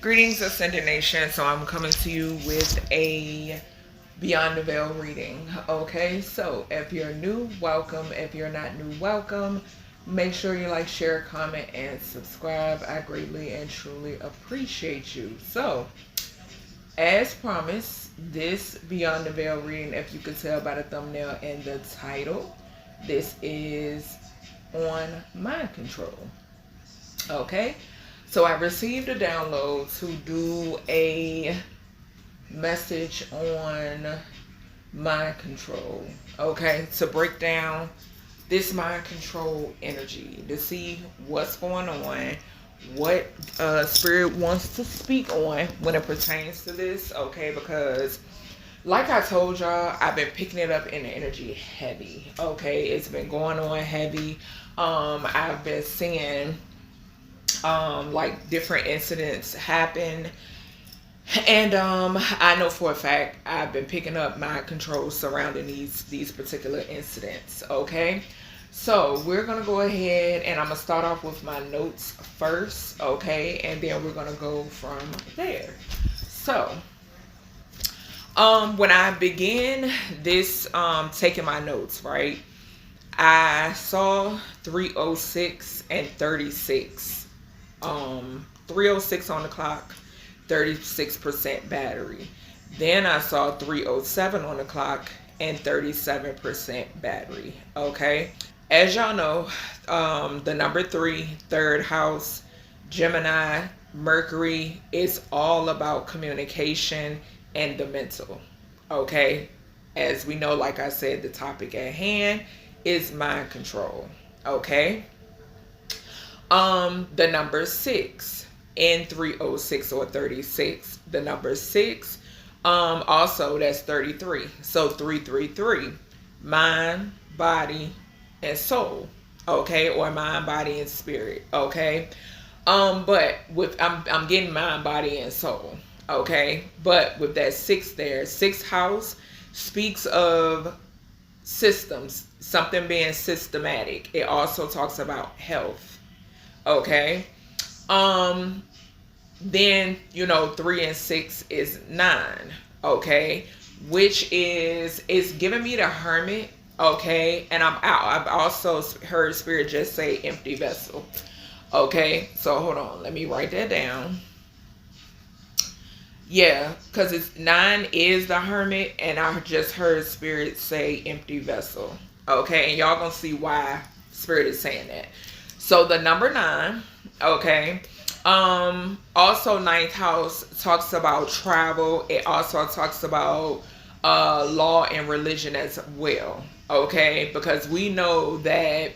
Greetings, Ascended Nation. So I'm coming to you with a Beyond the Veil reading. Okay, so if you're new, welcome. If you're not new, welcome. Make sure you like, share, comment, and subscribe. I greatly and truly appreciate you. So, as promised, this Beyond the Veil reading, if you could tell by the thumbnail and the title, this is on mind control. Okay, so I received a download to do a message on mind control. Okay, to break down this mind control energy, to see what's going on, what spirit wants to speak on when it pertains to this. Okay, because like I told y'all, I've been picking it up in the energy heavy. Okay, it's been going on heavy. I've been seeing like different incidents happen, and I know for a fact I've been picking up mind control surrounding these particular incidents. Okay, so we're gonna go ahead and I'm gonna start off with my notes first. Okay, and then we're gonna go from there. So when I begin this taking my notes, right, I saw 306 and 36. 306 on the clock, 36% battery. Then I saw 307 on the clock and 37% battery. Okay, as y'all know, the number 3, third house, Gemini, Mercury, is all about communication and the mental. Okay, as we know, like I said, the topic at hand is mind control. Okay, the number 6 in 306 or 36, the number 6, also that's 33. So 333, mind, body, and soul. Okay, or mind, body, and spirit. Okay, but with I'm getting mind, body, and soul. Okay, but with that 6 there, 6th house speaks of systems, something being systematic. It also talks about health. Okay, then 3 and 6 is 9. Okay, which is giving me the Hermit. Okay, and I've also heard spirit just say empty vessel. Okay, so hold on, let me write that down. Yeah, because it's 9 is the Hermit, and I just heard spirit say empty vessel. Okay, and y'all gonna see why spirit is saying that. So the number 9, okay, also 9th house talks about travel. It also talks about law and religion as well. Okay, because we know that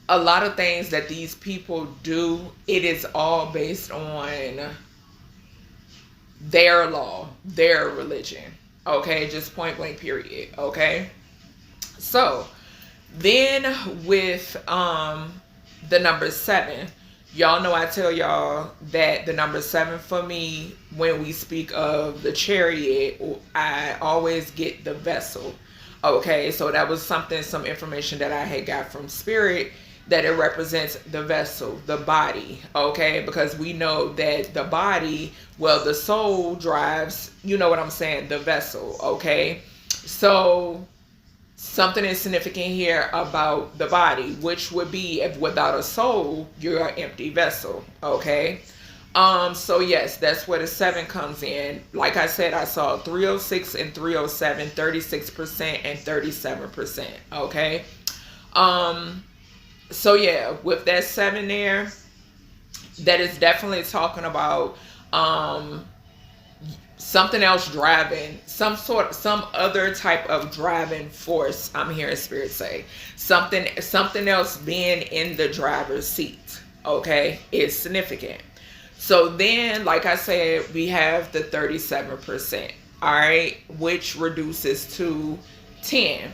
a lot of things that these people do, it is all based on their law, their religion. Okay, just point blank period. Okay, so then with the number 7, y'all know I tell y'all that the number 7 for me, when we speak of the chariot, I always get the vessel. Okay, so that was some information that I had got from spirit, that it represents the vessel, the body. Okay, because we know that the body, well, the soul drives, you know what I'm saying, the vessel. Okay, so something is significant here about the body, which would be, if without a soul, you're an empty vessel. Okay, so yes, that's where the 7 comes in. Like I said, I saw 306 and 307, 36% and 37%. Okay, so yeah, with that 7 there, that is definitely talking about something else driving, some other type of driving force. I'm hearing spirit say something else being in the driver's seat. Okay, it's significant. So then, like I said, we have the 37%. All right, which reduces to 10.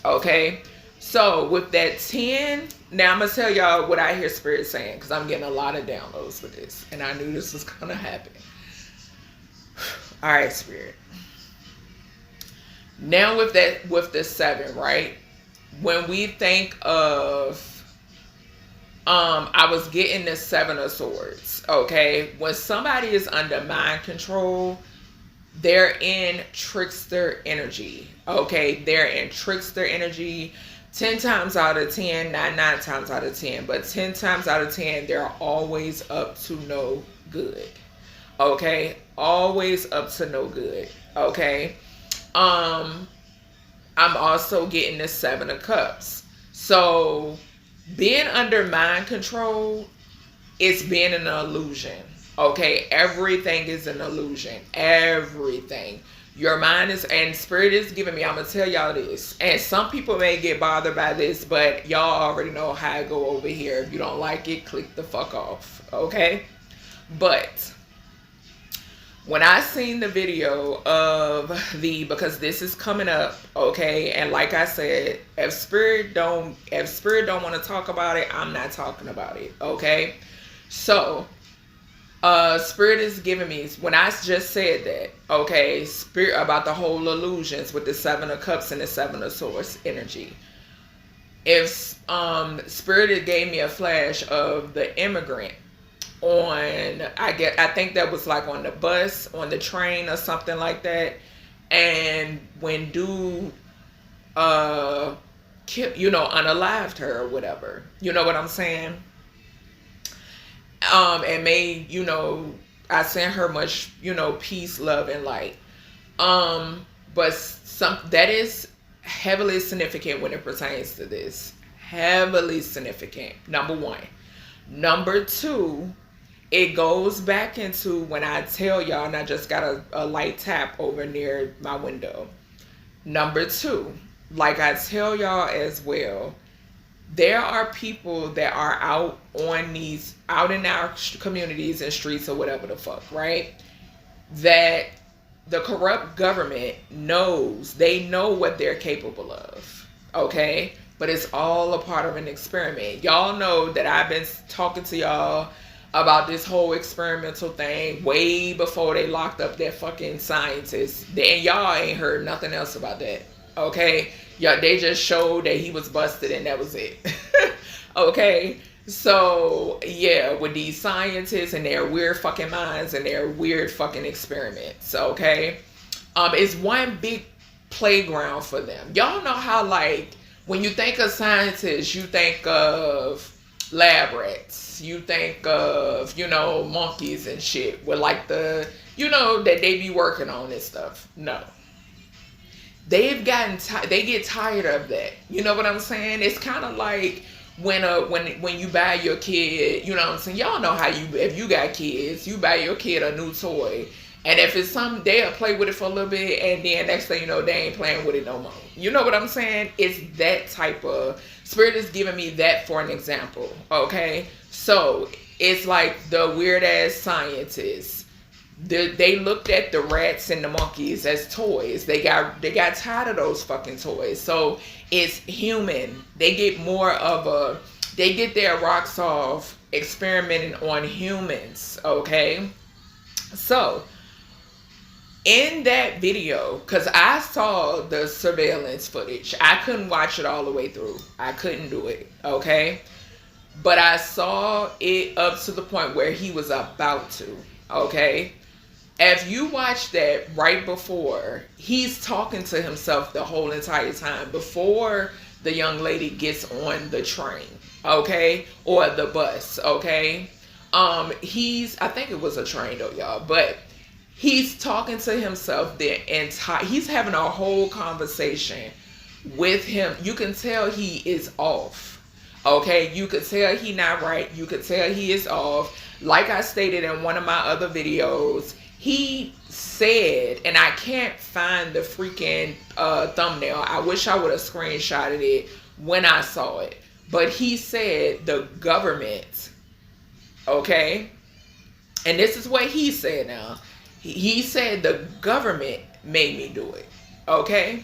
Okay, so with that 10, now I'm gonna tell y'all what I hear spirit saying, because I'm getting a lot of downloads for this, and I knew this was gonna happen. All right, spirit. Now with the 7, right? When we think of I was getting the Seven of Swords. Okay, when somebody is under mind control, they're in trickster energy. Okay, they're in trickster energy. 10 times out of 10, not 9 times out of 10, but 10 times out of 10, they're always up to no good. Okay, always up to no good. Okay, I'm also getting the Seven of Cups. So being under mind control is being an illusion. Okay, everything is an illusion. Everything. Your mind is, and spirit is giving me, I'm going to tell y'all this. And some people may get bothered by this, but y'all already know how I go over here. If you don't like it, click the fuck off. Okay? But when I seen the video of because this is coming up, okay, and like I said, if spirit don't want to talk about it, I'm not talking about it, okay? So spirit is giving me, when I just said that, okay, spirit, about the whole illusions with the Seven of Cups and the Seven of Swords energy. If spirit gave me a flash of the immigrant on, I think that was like on the bus, on the train or something like that, and when dude unalived her or whatever, you know what I'm saying? And made, I sent her much, peace, love, and light. But that is heavily significant when it pertains to this. Heavily significant, number one. Number two, it goes back into when I tell y'all, and I just got a light tap over near my window. Number two, like I tell y'all as well, there are people that are out in our communities and streets or whatever the fuck, right? That the corrupt government they know what they're capable of, okay? But it's all a part of an experiment. Y'all know that I've been talking to y'all about this whole experimental thing way before they locked up their fucking scientists. And y'all ain't heard nothing else about that, okay? Yeah, they just showed that he was busted and that was it. Okay, so yeah, with these scientists and their weird fucking minds and their weird fucking experiments, okay? It's one big playground for them. Y'all know how, like, when you think of scientists, you think of lab rats, you think of, monkeys and shit with like the, that they be working on this stuff. No. They get tired of that. You know what I'm saying? It's kind of like when you buy your kid, you know what I'm saying? Y'all know how if you got kids, you buy your kid a new toy. And if it's something, they'll play with it for a little bit, and then next thing you know, they ain't playing with it no more. You know what I'm saying? It's that type of, spirit is giving me that for an example, okay? So, it's like the weird-ass scientists. They looked at the rats and the monkeys as toys. They got tired of those fucking toys. So it's human. They get their rocks off experimenting on humans. Okay. So in that video, because I saw the surveillance footage, I couldn't watch it all the way through. I couldn't do it. Okay. But I saw it up to the point where he was about to. Okay. If you watch that right before, he's talking to himself the whole entire time before the young lady gets on the train, okay? Or the bus, okay? I think it was a train though, y'all, but he's talking to himself he's having a whole conversation with him. You can tell he is off, okay? You could tell he not right. You could tell he is off. Like I stated in one of my other videos, he said, and I can't find the freaking thumbnail. I wish I would have screenshotted it when I saw it. But he said the government, okay? And this is what he said now. He said the government made me do it, okay?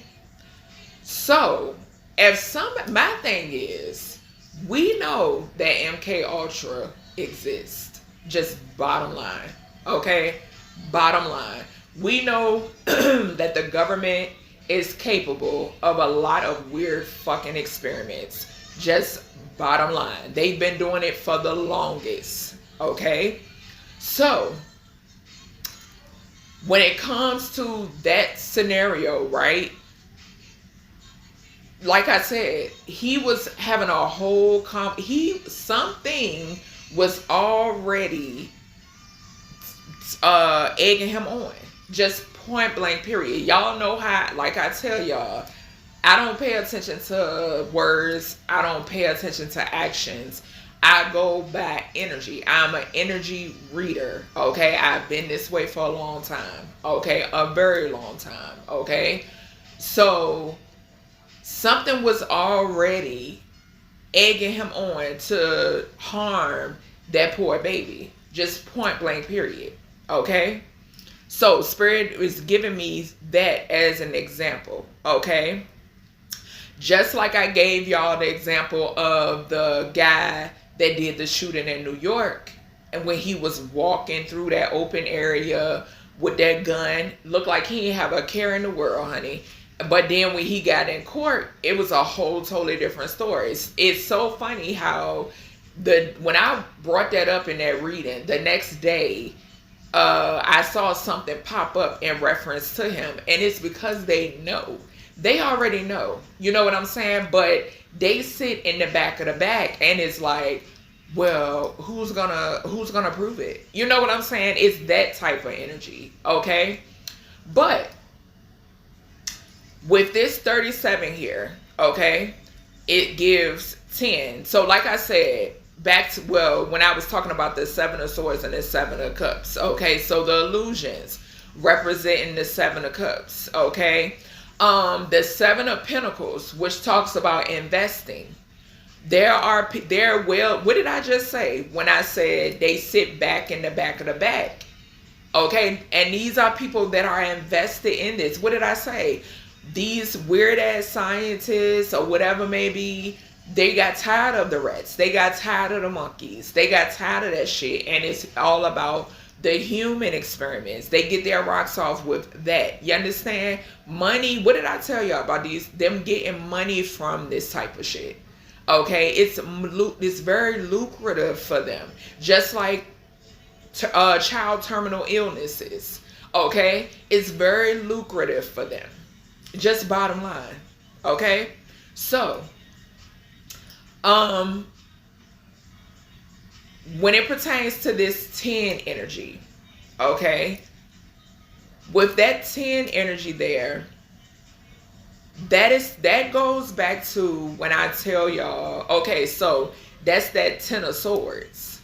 So, my thing is, we know that MK Ultra exists. Just bottom line, okay? Bottom line, we know that the government is capable of a lot of weird fucking experiments. Just Bottom line, they've been doing it for the longest. Okay, so when it comes to that scenario, right? Like I said, he was having a whole something was already egging him on. Just point blank period. Y'all know how, like I tell y'all, I don't pay attention to words. I don't pay attention to actions. I go by energy. I'm an energy reader. Okay, I've been this way for a long time. Okay, a very long time. Okay, so something was already egging him on to harm that poor baby. Just point blank period. Okay, so Spirit is giving me that as an example. Okay, just like I gave y'all the example of the guy that did the shooting in New York, and when he was walking through that open area with that gun, looked like he didn't have a care in the world, honey. But then when he got in court, it was a whole totally different story. It's so funny how when I brought that up in that reading, the next day, I saw something pop up in reference to him, and it's because they know. They already know. You know what I'm saying? But they sit in the back of the back, and it's like, well, who's gonna prove it? You know what I'm saying? It's that type of energy. Okay, but with this 37 here, okay, it gives 10. So like I said, back to, well, when I was talking about the 7 of swords and the 7 of cups, okay, so the illusions representing the 7 of cups, okay, the 7 of pentacles, which talks about investing. What did I just say when I said they sit back in the back of the back? Okay, and these are people that are invested in this. What did I say? These weird ass scientists or whatever maybe, they got tired of the rats. They got tired of the monkeys. They got tired of that shit. And it's all about the human experiments. They get their rocks off with that. You understand? Money. What did I tell y'all about them getting money from this type of shit? Okay. It's very lucrative for them. Just like child terminal illnesses. Okay. It's very lucrative for them. Just bottom line. Okay. So, when it pertains to this 10 energy, okay, with that 10 energy there, that goes back to when I tell y'all, okay, so that's that 10 of swords.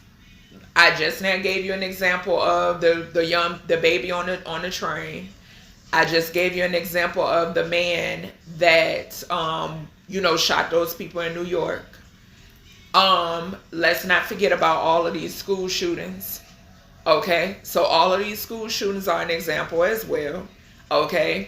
I just now gave you an example of the baby on the train. I just gave you an example of the man that shot those people in New York. Let's not forget about all of these school shootings. Okay, so all of these school shootings are an example as well. Okay,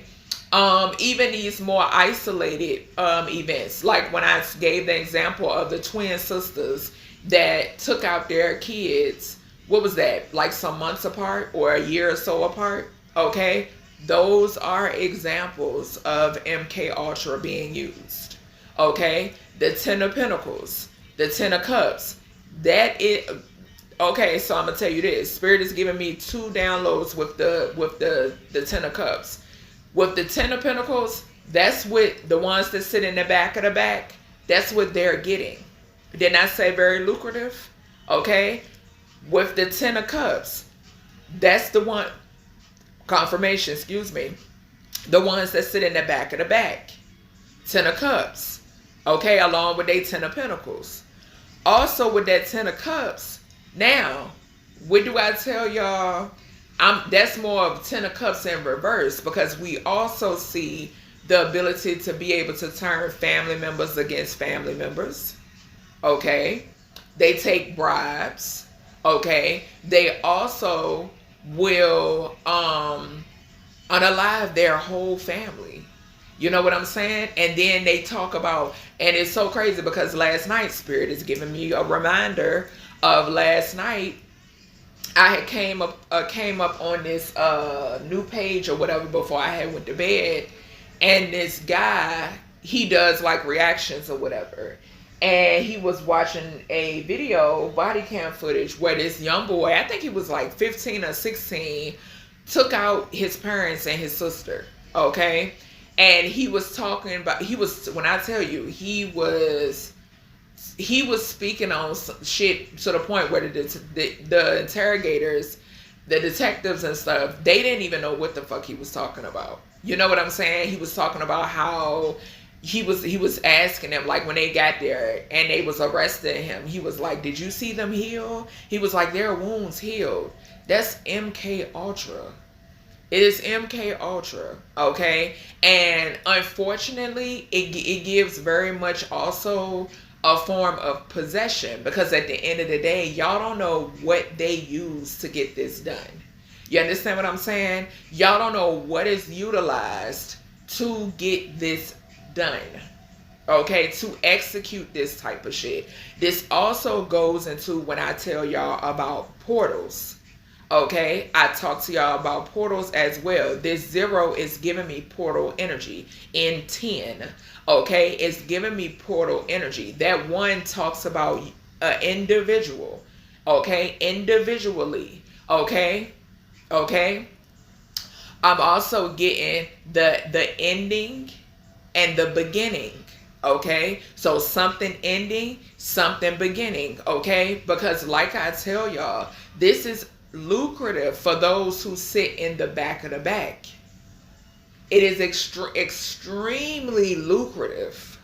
even these more isolated events, like when I gave the example of the twin sisters that took out their kids. What was that? Like some months apart or a year or so apart. Okay, those are examples of MK Ultra being used. Okay, the 10 of Pentacles. The 10 of Cups, okay, so I'm going to tell you this. Spirit is giving me 2 downloads with the 10 of Cups. With the 10 of Pentacles, that's what the ones that sit in the back of the back, that's what they're getting. Didn't I say very lucrative? Okay. With the 10 of Cups, that's the one, confirmation, excuse me, the ones that sit in the back of the back. 10 of Cups. Okay, along with their 10 of Pentacles. Also with that 10 of Cups, now, what do I tell y'all? That's more of 10 of Cups in reverse, because we also see the ability to be able to turn family members against family members. Okay. They take bribes. Okay. They also will unalive their whole family. You know what I'm saying? And then they talk about, and it's so crazy because last night, Spirit is giving me a reminder of last night. I had came up on this new page or whatever before I had went to bed, and this guy, he does like reactions or whatever, and he was watching a video, body cam footage, where this young boy, I think he was like 15 or 16, took out his parents and his sister. Okay. And he was talking about, when I tell you, he was speaking on some shit to the point where the interrogators, the detectives and stuff, they didn't even know what the fuck he was talking about. You know what I'm saying? He was talking about how he was asking them, like, when they got there and they was arresting him, he was like, did you see them heal? He was like, their wounds healed. That's MK Ultra. It is MK Ultra, okay? And unfortunately, it gives very much also a form of possession, because at the end of the day, y'all don't know what they use to get this done. You understand what I'm saying? Y'all don't know what is utilized to get this done, okay? To execute this type of shit. This also goes into when I tell y'all about portals. Okay, I talk to y'all about portals as well. This 0 is giving me portal energy in 10. Okay, it's giving me portal energy. That 1 talks about an individual. Okay, individually. Okay, okay. I'm also getting the ending and the beginning. Okay, so something ending, something beginning. Okay, because like I tell y'all, this is lucrative for those who sit in the back of the back. It is extremely lucrative.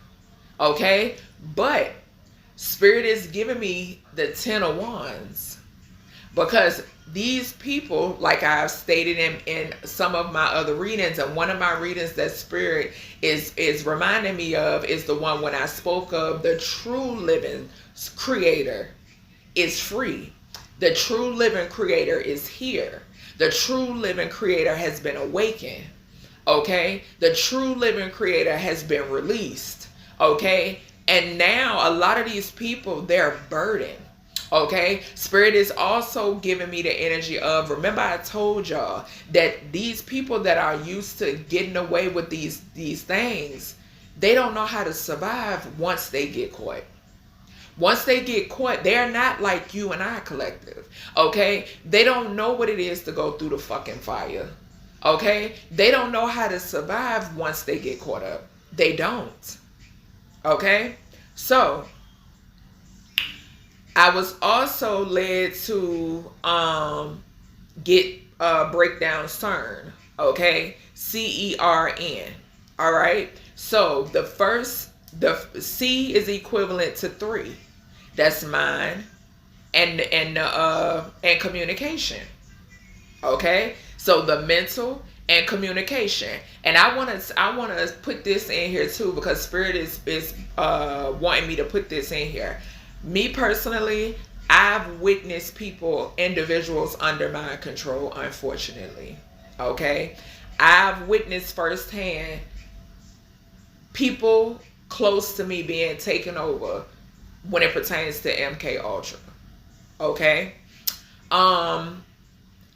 Okay, but Spirit is giving me the 10 of Wands, because these people, like I've stated in some of my other readings, and one of my readings that Spirit is reminding me of is the one when I spoke of the true living creator is free. The true living creator is here. The true living creator has been awakened. Okay? The true living creator has been released. Okay? And now a lot of these people, they're burdened. Okay? Spirit is also giving me the energy of, remember I told y'all that these people that are used to getting away with these things, they don't know how to survive once they get caught. Once they get caught, they're not like you and I collective. Okay? They don't know what it is to go through the fucking fire. Okay? They don't know how to survive once they get caught up. They don't. Okay? So, I was also led to break down CERN. Okay? CERN. All right? So, the C is equivalent to 3. That's mind and communication. Okay, so the mental and communication, and I want to put this in here too, because Spirit is wanting me to put this in here. Me personally, I've witnessed individuals under my control. Unfortunately, okay, I've witnessed firsthand people close to me being taken over when it pertains to MK Ultra. Okay? I'm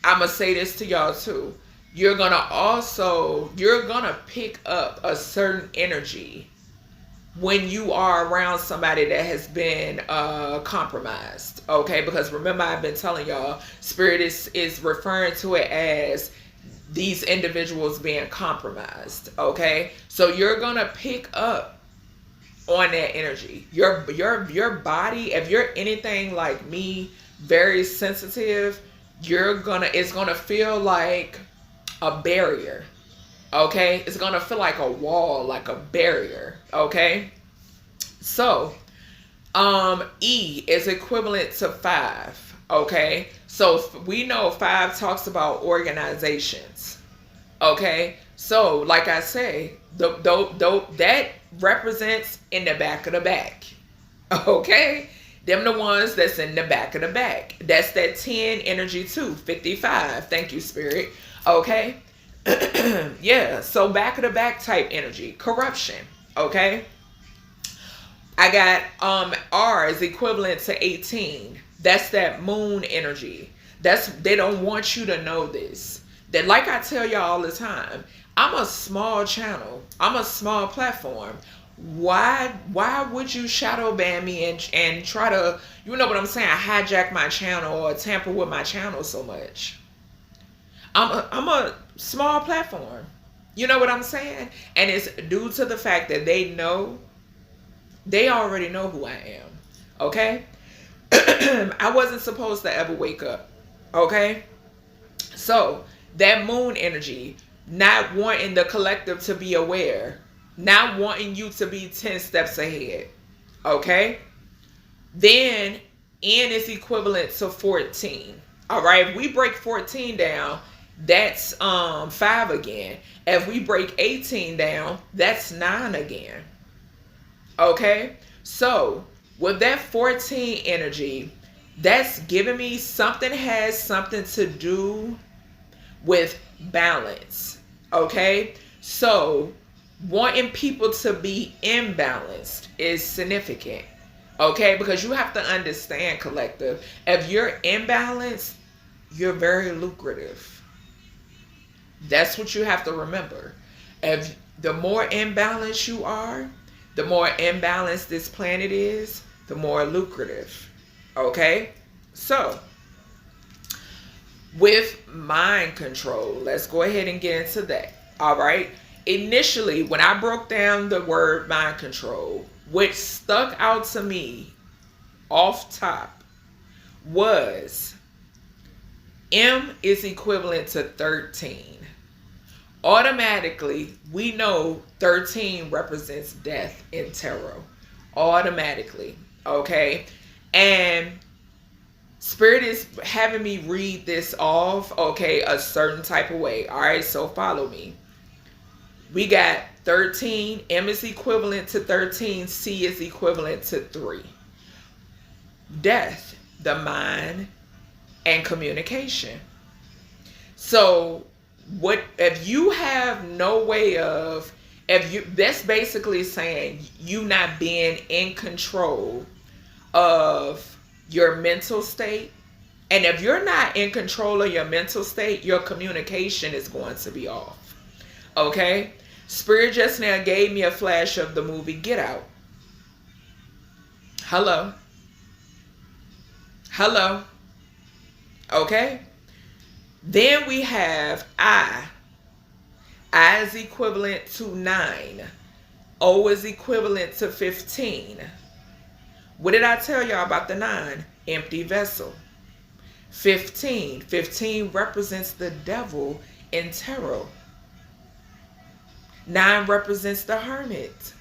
gonna say this to y'all too. You're gonna pick up a certain energy when you are around somebody that has been compromised. Okay? Because remember, I've been telling y'all, Spirit is referring to it as these individuals being compromised. Okay? So you're gonna pick up on that energy. Your body, if you're anything like me, very sensitive, it's gonna feel like a barrier. Okay? It's gonna feel like a wall, like a barrier. Okay? So E is equivalent to 5. Okay? So we know 5 talks about organizations. Okay? So like I say, that represents in the back of the back. Okay? Them the ones that's in the back of the back. That's that 10 energy too. 55. Thank you, Spirit. Okay? Yeah. So back of the back type energy. Corruption. Okay? I got R is equivalent to 18. That's that moon energy. They don't want you to know this. That, like I tell y'all all the time, I'm a small channel. I'm a small platform. Why would you shadow ban me and try to, you know what I'm saying, hijack my channel or tamper with my channel so much? I'm a small platform. You know what I'm saying? And it's due to the fact that they already know who I am. Okay? I wasn't supposed to ever wake up. Okay? So, that moon energy, not wanting the collective to be aware, not wanting you to be 10 steps ahead. Okay? Then, N is equivalent to 14. All right? If we break 14 down, that's 5 again. If we break 18 down, that's 9 again. Okay? So, with that 14 energy, that's giving me something has something to do with balance. Okay? So, wanting people to be imbalanced is significant. Okay? Because you have to understand, collective, if you're imbalanced, you're very lucrative. That's what you have to remember. If the more imbalanced you are, the more imbalanced this planet is, the more lucrative. Okay? So, with mind control, let's go ahead and get into that. All right? Initially, when I broke down the word mind control, which stuck out to me off top was M is equivalent to 13. Automatically, we know 13 represents death in tarot. Automatically. Okay? And Spirit is having me read this off, okay, a certain type of way. All right, so follow me. We got 13. M is equivalent to 13. C is equivalent to 3. Death, the mind, and communication. So, what if you have no way of, that's basically saying you not being in control of your mental state. And if you're not in control of your mental state, your communication is going to be off. Okay? Spirit just now gave me a flash of the movie Get Out. Hello? Hello? Okay? Then we have I. I is equivalent to 9. O is equivalent to 15. What did I tell y'all about the 9? Empty vessel. 15. 15 represents the devil in tarot. 9 represents the hermit.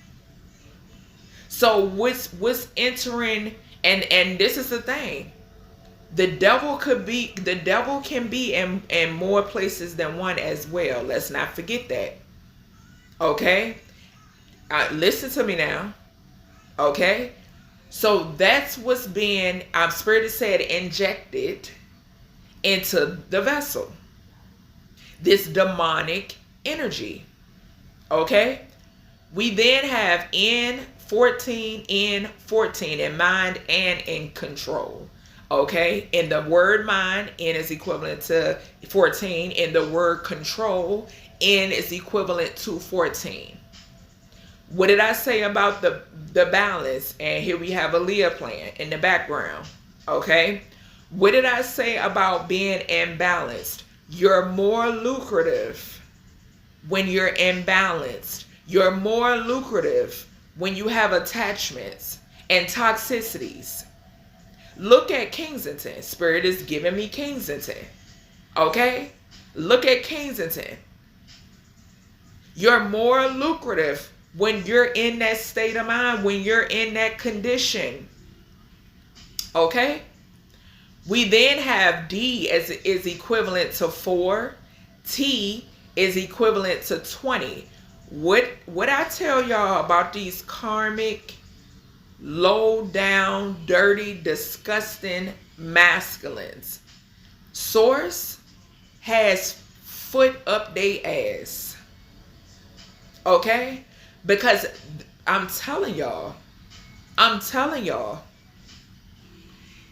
So what's entering, and this is the thing. The devil can be in more places than one as well. Let's not forget that. Okay? Listen to me now. Okay? So that's what's being, Spirit has said, injected into the vessel. This demonic energy. Okay? We then have N14 in mind and in control. Okay, in the word mind, N is equivalent to 14. In the word control, N is equivalent to 14. What did I say about the balance? And here we have a Leah playing in the background. Okay, what did I say about being imbalanced? You're more lucrative when you're imbalanced. You're more lucrative when you have attachments and toxicities. Look at Kensington. Spirit is giving me Kensington. Okay? Look at Kensington. You're more lucrative when you're in that state of mind, when you're in that condition. Okay? We then have D as is equivalent to 4. T is equivalent to 20. What I tell y'all about these karmic, low down, dirty, disgusting masculines? Source has foot up they ass. Okay? Because I'm telling y'all,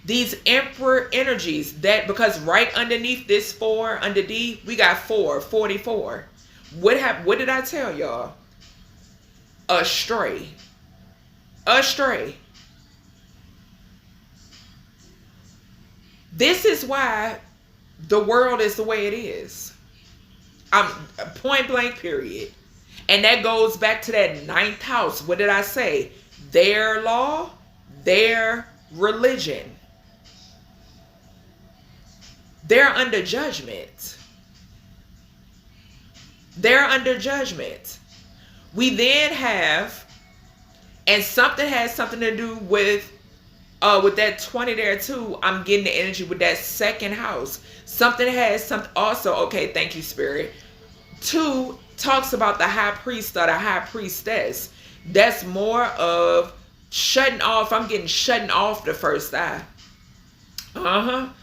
these emperor energies, that, because right underneath this 4, under D, we got 4, 44. What did I tell y'all? astray. Astray. This is why the world is the way it is. Point blank, period. And that goes back to that 9th house. What did I say? Their law, their religion. They're under judgment. They're under judgment. We then have, and something has something to do with that 20 there too. I'm getting the energy with that 2nd house. Something has something also. Okay, thank you, Spirit. 2 talks about the high priest or the high priestess. That's more of shutting off. I'm getting shutting off the first eye. I'm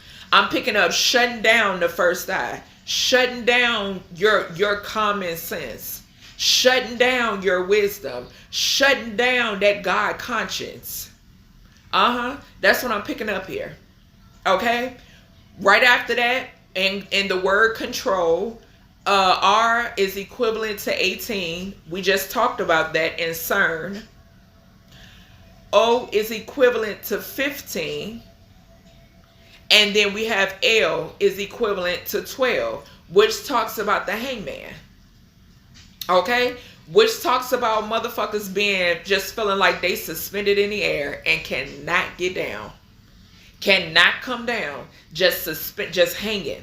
picking up shutting down the first eye. Shutting down your common sense. Shutting down your wisdom. Shutting down that God conscience. That's what I'm picking up here. Okay? Right after that, in the word control, R is equivalent to 18. We just talked about that in CERN. O is equivalent to 15. And then we have L is equivalent to 12, which talks about the hangman. Okay? Which talks about motherfuckers being just feeling like they suspended in the air and cannot get down. Cannot come down. Just hanging.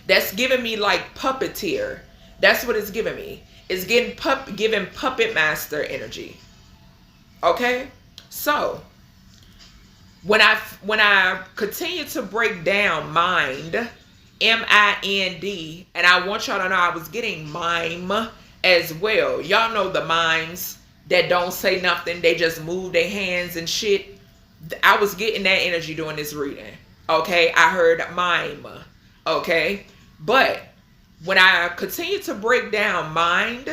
That's giving me like puppeteer. That's what it's giving me. It's giving puppet master energy. Okay? So, when I continue to break down mind, M-I-N-D, and I want y'all to know I was getting mime as well. Y'all know the mimes that don't say nothing. They just move their hands and shit. I was getting that energy during this reading. Okay? I heard mime. Okay? But when I continue to break down mind,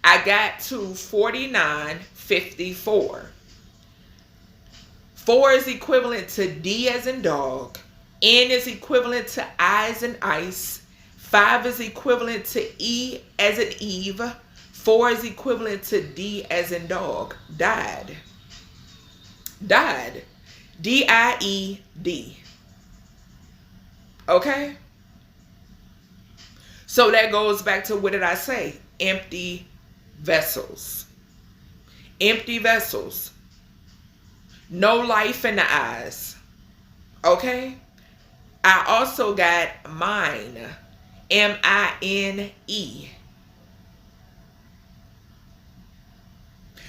I got to 4954. 4 is equivalent to D as in dog. N is equivalent to I as in ice. 5 is equivalent to E as in Eve. 4 is equivalent to D as in dog. Died. Died. D-I-E-D. Okay? So that goes back to, what did I say? Empty vessels. Empty vessels. No life in the eyes. Okay? I also got mine. M-I-N-E.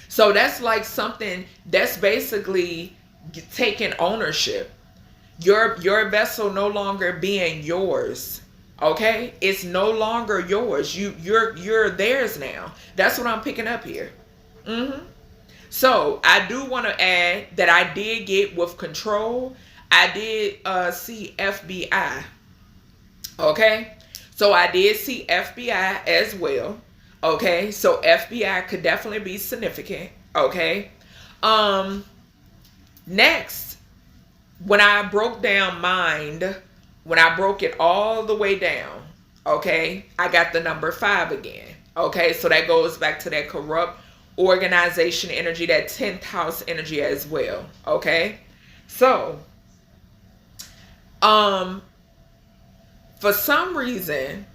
So that's like something that's basically taking ownership. Your vessel no longer being yours. Okay? It's no longer yours. You're theirs now. That's what I'm picking up here. So I do want to add that I did get with control. I did see FBI. Okay? So I did see FBI as well. Okay? So FBI could definitely be significant. Okay? Next, when I broke down mind, when I broke it all the way down, okay, I got the number 5 again. Okay? So that goes back to that corrupt organization energy, that 10th house energy as well. Okay? So, for some reason,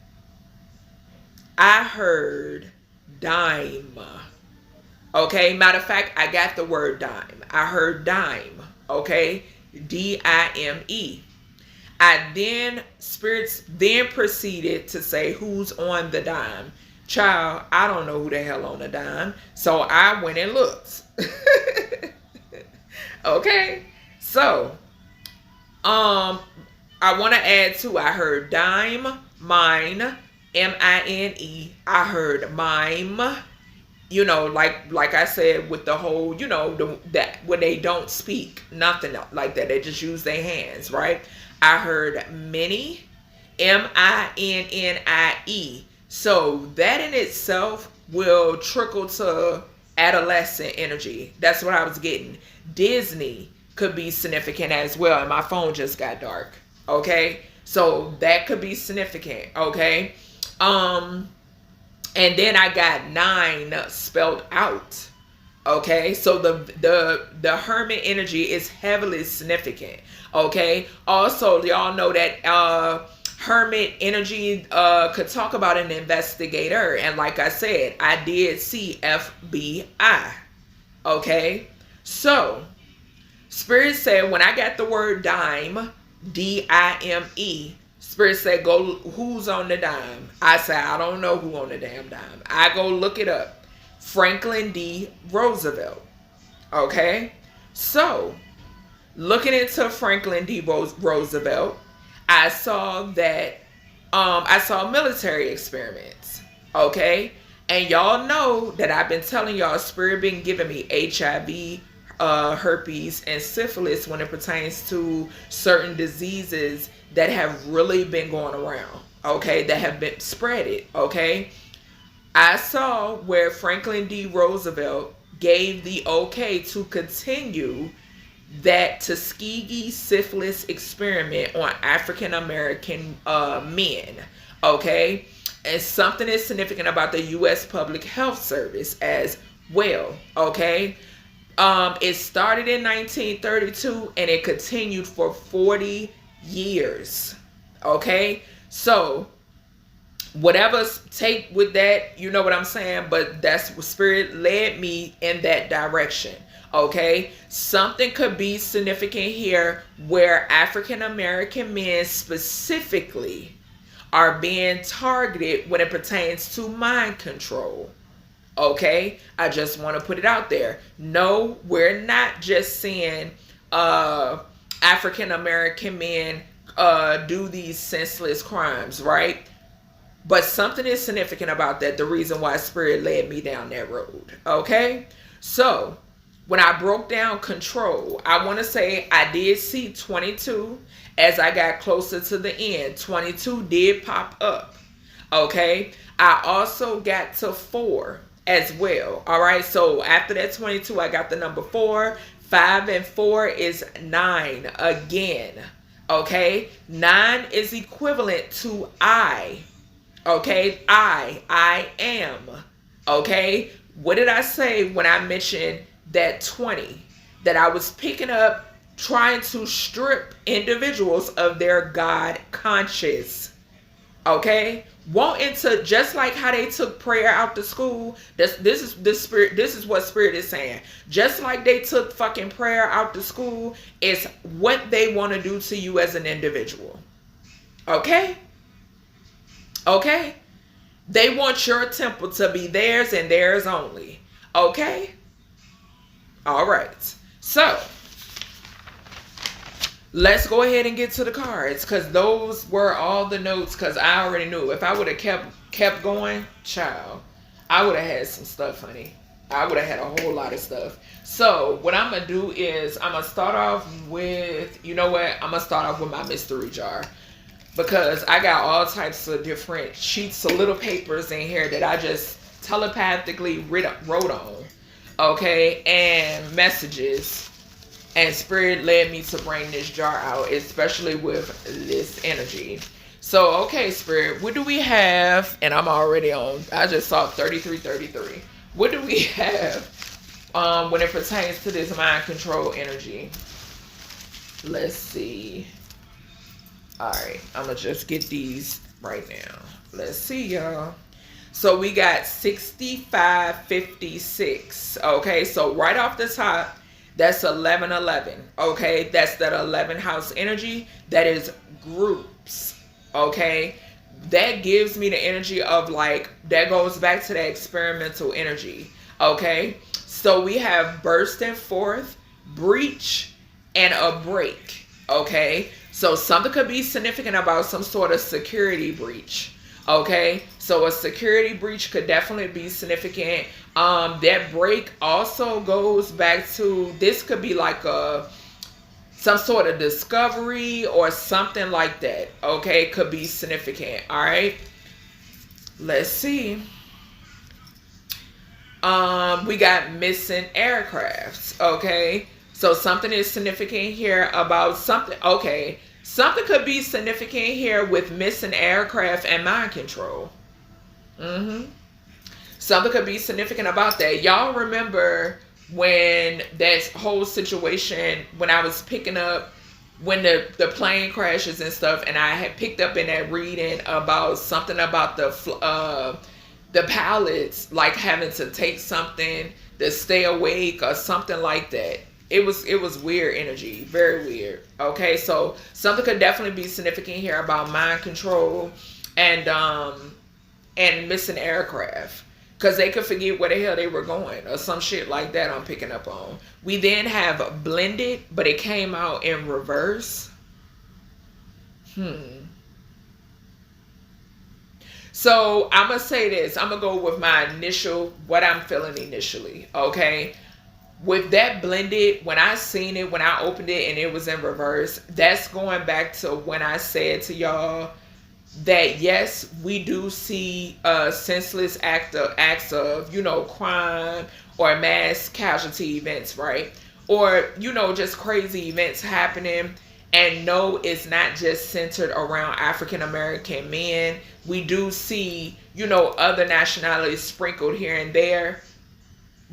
I heard dime. Okay? Matter of fact, I got the word dime. I heard dime. Okay? D-I-M-E. Spirits then proceeded to say, who's on the dime? Child, I don't know who the hell on the dime. So I went and looked. Okay? So, I want to add too, I heard dime, mine, M-I-N-E. I heard mime. You know, like I said, with the whole, you know, that when they don't speak, nothing like that. They just use their hands, right? I heard many, M-I-N-N-I-E. So that in itself will trickle to adolescent energy. That's what I was getting. Disney could be significant as well. And my phone just got dark. Okay? So that could be significant. Okay? And then I got 9 spelled out. Okay, so the hermit energy is heavily significant. Okay, also y'all know that hermit energy could talk about an investigator, and like I said, I did see FBI. Okay, so Spirit said when I got the word dime, D-I-M-E, Spirit said, go, who's on the dime? I said, I don't know who on the damn dime. I go look it up. Franklin D. Roosevelt. Okay? So, looking into Franklin D. Roosevelt, I saw that, I saw military experiments. Okay? And y'all know that I've been telling y'all, Spirit been giving me HIV, herpes, and syphilis when it pertains to certain diseases that have really been going around, okay, that have been spreaded, okay. I saw where Franklin D. Roosevelt gave the okay to continue that Tuskegee syphilis experiment on African American men, okay, and something is significant about the U.S. Public Health Service as well, okay. It started in 1932 and it continued for 40 years. Okay, so whatever take with that, you know what I'm saying, but that's what Spirit led me in that direction. Okay, something could be significant here where African American men specifically are being targeted when it pertains to mind control. Okay, I just want to put it out there. No, we're not just seeing African American men do these senseless crimes, right? But something is significant about that. The reason why Spirit led me down that road. Okay, so when I broke down control, I want to say I did see 22 as I got closer to the end. 22 did pop up. Okay, I also got to 4 as well. All right, so after that 22, I got the number 4. 5 and 4 is 9 again. Okay, 9 is equivalent to I. Okay, I am. Okay, what did I say when I mentioned that 20? That I was picking up, trying to strip individuals of their God conscious. Okay, wanting to, just like how they took prayer out to school. This is what Spirit is saying. Just like they took fucking prayer out to school, it's what they want to do to you as an individual. Okay? Okay? They want your temple to be theirs and theirs only. Okay? All right. So, let's go ahead and get to the cards, because those were all the notes, because I already knew. If I would have kept going, child, I would have had some stuff, honey. I would have had a whole lot of stuff. So what I'm going to do is I'm going to start off with, you know what? I'm going to start off with my mystery jar, because I got all types of different sheets of little papers in here that I just telepathically wrote on. Okay? And messages. And Spirit led me to bring this jar out, especially with this energy. So, okay, Spirit, what do we have? And I'm already on, I just saw 3333. What do we have when it pertains to this mind control energy? Let's see. All right, I'm going to just get these right now. Let's see, y'all. So we got 6556. Okay, so right off the top, that's 1111. Okay, that's that 11 house energy. That is groups. Okay, that gives me the energy of, like, that goes back to that experimental energy. Okay, so we have bursting forth, breach, and a break. Okay, so something could be significant about some sort of security breach. Okay, so a security breach could definitely be significant. That break also goes back to, this could be like some sort of discovery or something like that. Okay, could be significant. All right, let's see. We got missing aircrafts. Okay, so something is significant here about something. Okay, something could be significant here with missing aircraft and mind control. Something could be significant about that. Y'all remember when that whole situation, when I was picking up, when the plane crashes and stuff, and I had picked up in that reading about something about the pilots like having to take something to stay awake or something like that. It was weird energy, very weird. Okay, so something could definitely be significant here about mind control and missing aircraft. Because they could forget where the hell they were going or some shit like that I'm picking up on. We then have blended, but it came out in reverse. So I'm going to say this. I'm going to go with my initial, what I'm feeling initially. Okay. With that blended, when I seen it, when I opened it and it was in reverse, that's going back to when I said to y'all that yes, we do see senseless acts of, you know, crime or mass casualty events, right? Or, you know, just crazy events happening. And no, it's not just centered around African American men. We do see, you know, other nationalities sprinkled here and there.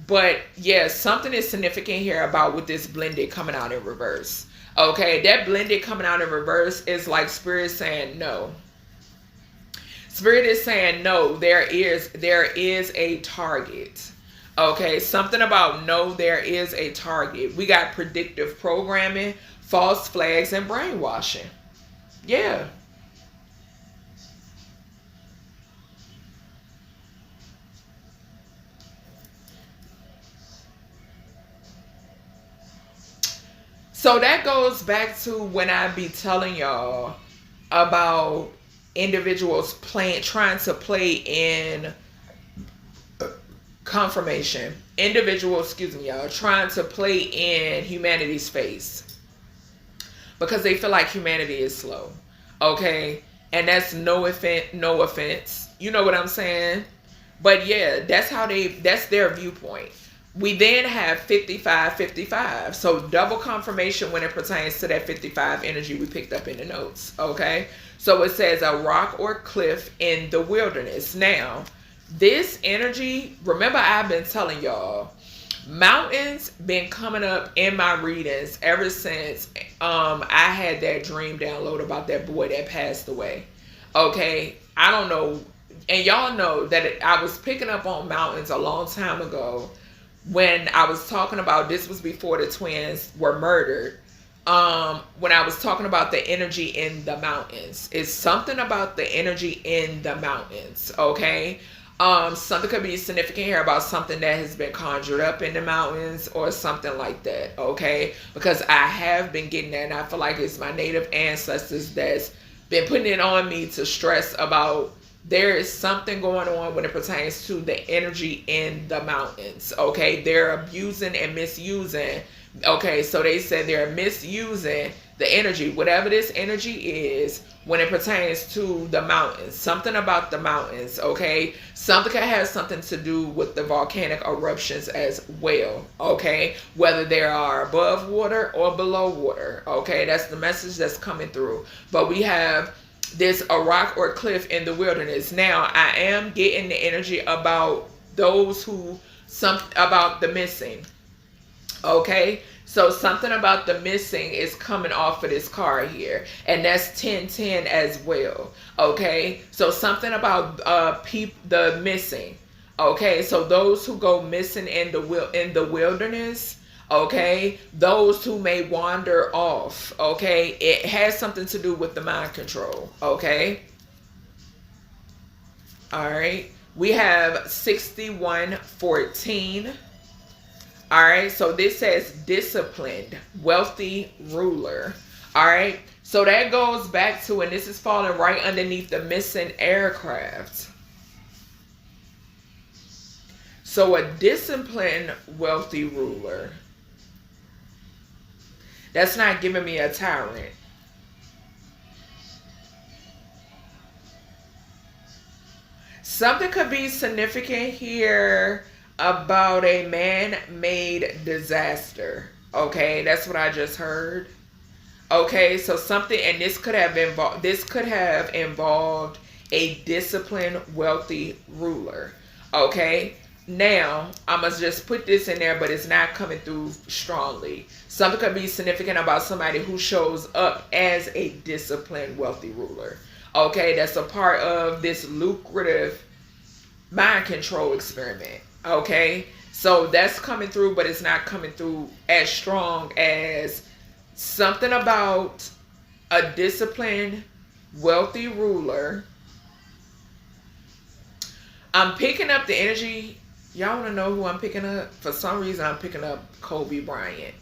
But yeah, something is significant here about with this blended coming out in reverse. Okay, that blended coming out in reverse is like Spirit saying no. Spirit is saying no, there is a target. Okay, something about no, there is a target. We got predictive programming, false flags, and brainwashing. Yeah. So that goes back to when I be telling y'all about individuals trying to play in confirmation. Individuals, excuse me, y'all, trying to play in humanity's face because they feel like humanity is slow. Okay, and that's no offense. You know what I'm saying? But yeah, that's their viewpoint. We then have 55-55. So double confirmation when it pertains to that 55 energy we picked up in the notes. Okay. So it says a rock or cliff in the wilderness. Now, this energy, remember I've been telling y'all, mountains been coming up in my readings ever since I had that dream download about that boy that passed away. Okay. I don't know. And y'all know that I was picking up on mountains a long time ago. When I was talking about, this was before the twins were murdered, when I was talking about the energy in the mountains. It's something about the energy in the mountains, okay? Something could be significant here about something that has been conjured up in the mountains or something like that, okay? Because I have been getting that, and I feel like it's my native ancestors that's been putting it on me to stress about there is something going on when it pertains to the energy in the mountains. Okay, they're abusing and misusing. Okay, so they said they're misusing the energy, whatever this energy is, when it pertains to the mountains. Something about the mountains. Okay, something can have something to do with the volcanic eruptions as well. Okay, whether they are above water or below water. Okay, that's the message that's coming through. But we have this a rock or cliff in the wilderness. Now I am getting the energy about those who about the missing. Okay, so something about the missing is coming off of this card here, and that's 1010 as well. Okay, so something about the missing. Okay, so those who go missing in the wilderness. Okay, those who may wander off. Okay, it has something to do with the mind control. Okay, all right, we have 6114. All right, so this says disciplined, wealthy ruler. All right, so that goes back to, and this is falling right underneath the missing aircraft. So a disciplined, wealthy ruler. That's not giving me a tyrant. Something could be significant here about a man-made disaster. Okay, that's what I just heard. Okay, so something, and this could have involved a disciplined, wealthy ruler. Okay. Now, I must just put this in there, but it's not coming through strongly. Something could be significant about somebody who shows up as a disciplined, wealthy ruler. Okay, that's a part of this lucrative mind control experiment. Okay, so that's coming through, but it's not coming through as strong as something about a disciplined, wealthy ruler. I'm picking up the energy. Y'all want to know who I'm picking up? For some reason, I'm picking up Kobe Bryant.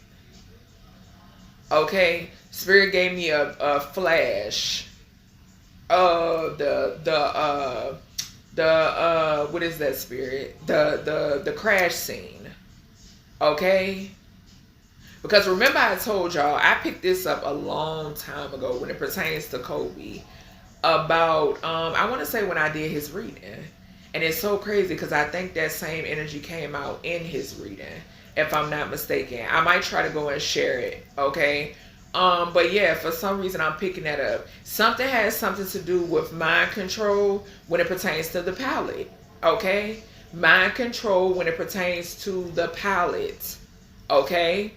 Okay, Spirit gave me a flash of the what is that, Spirit? The crash scene. Okay, because remember I told y'all I picked this up a long time ago when it pertains to Kobe, about I want to say when I did his reading. And it's so crazy because I think that same energy came out in his reading, if I'm not mistaken. I might try to go and share it, okay? But yeah, for some reason I'm picking that up. Something has something to do with mind control when it pertains to the palette, okay? Mind control when it pertains to the palette, okay?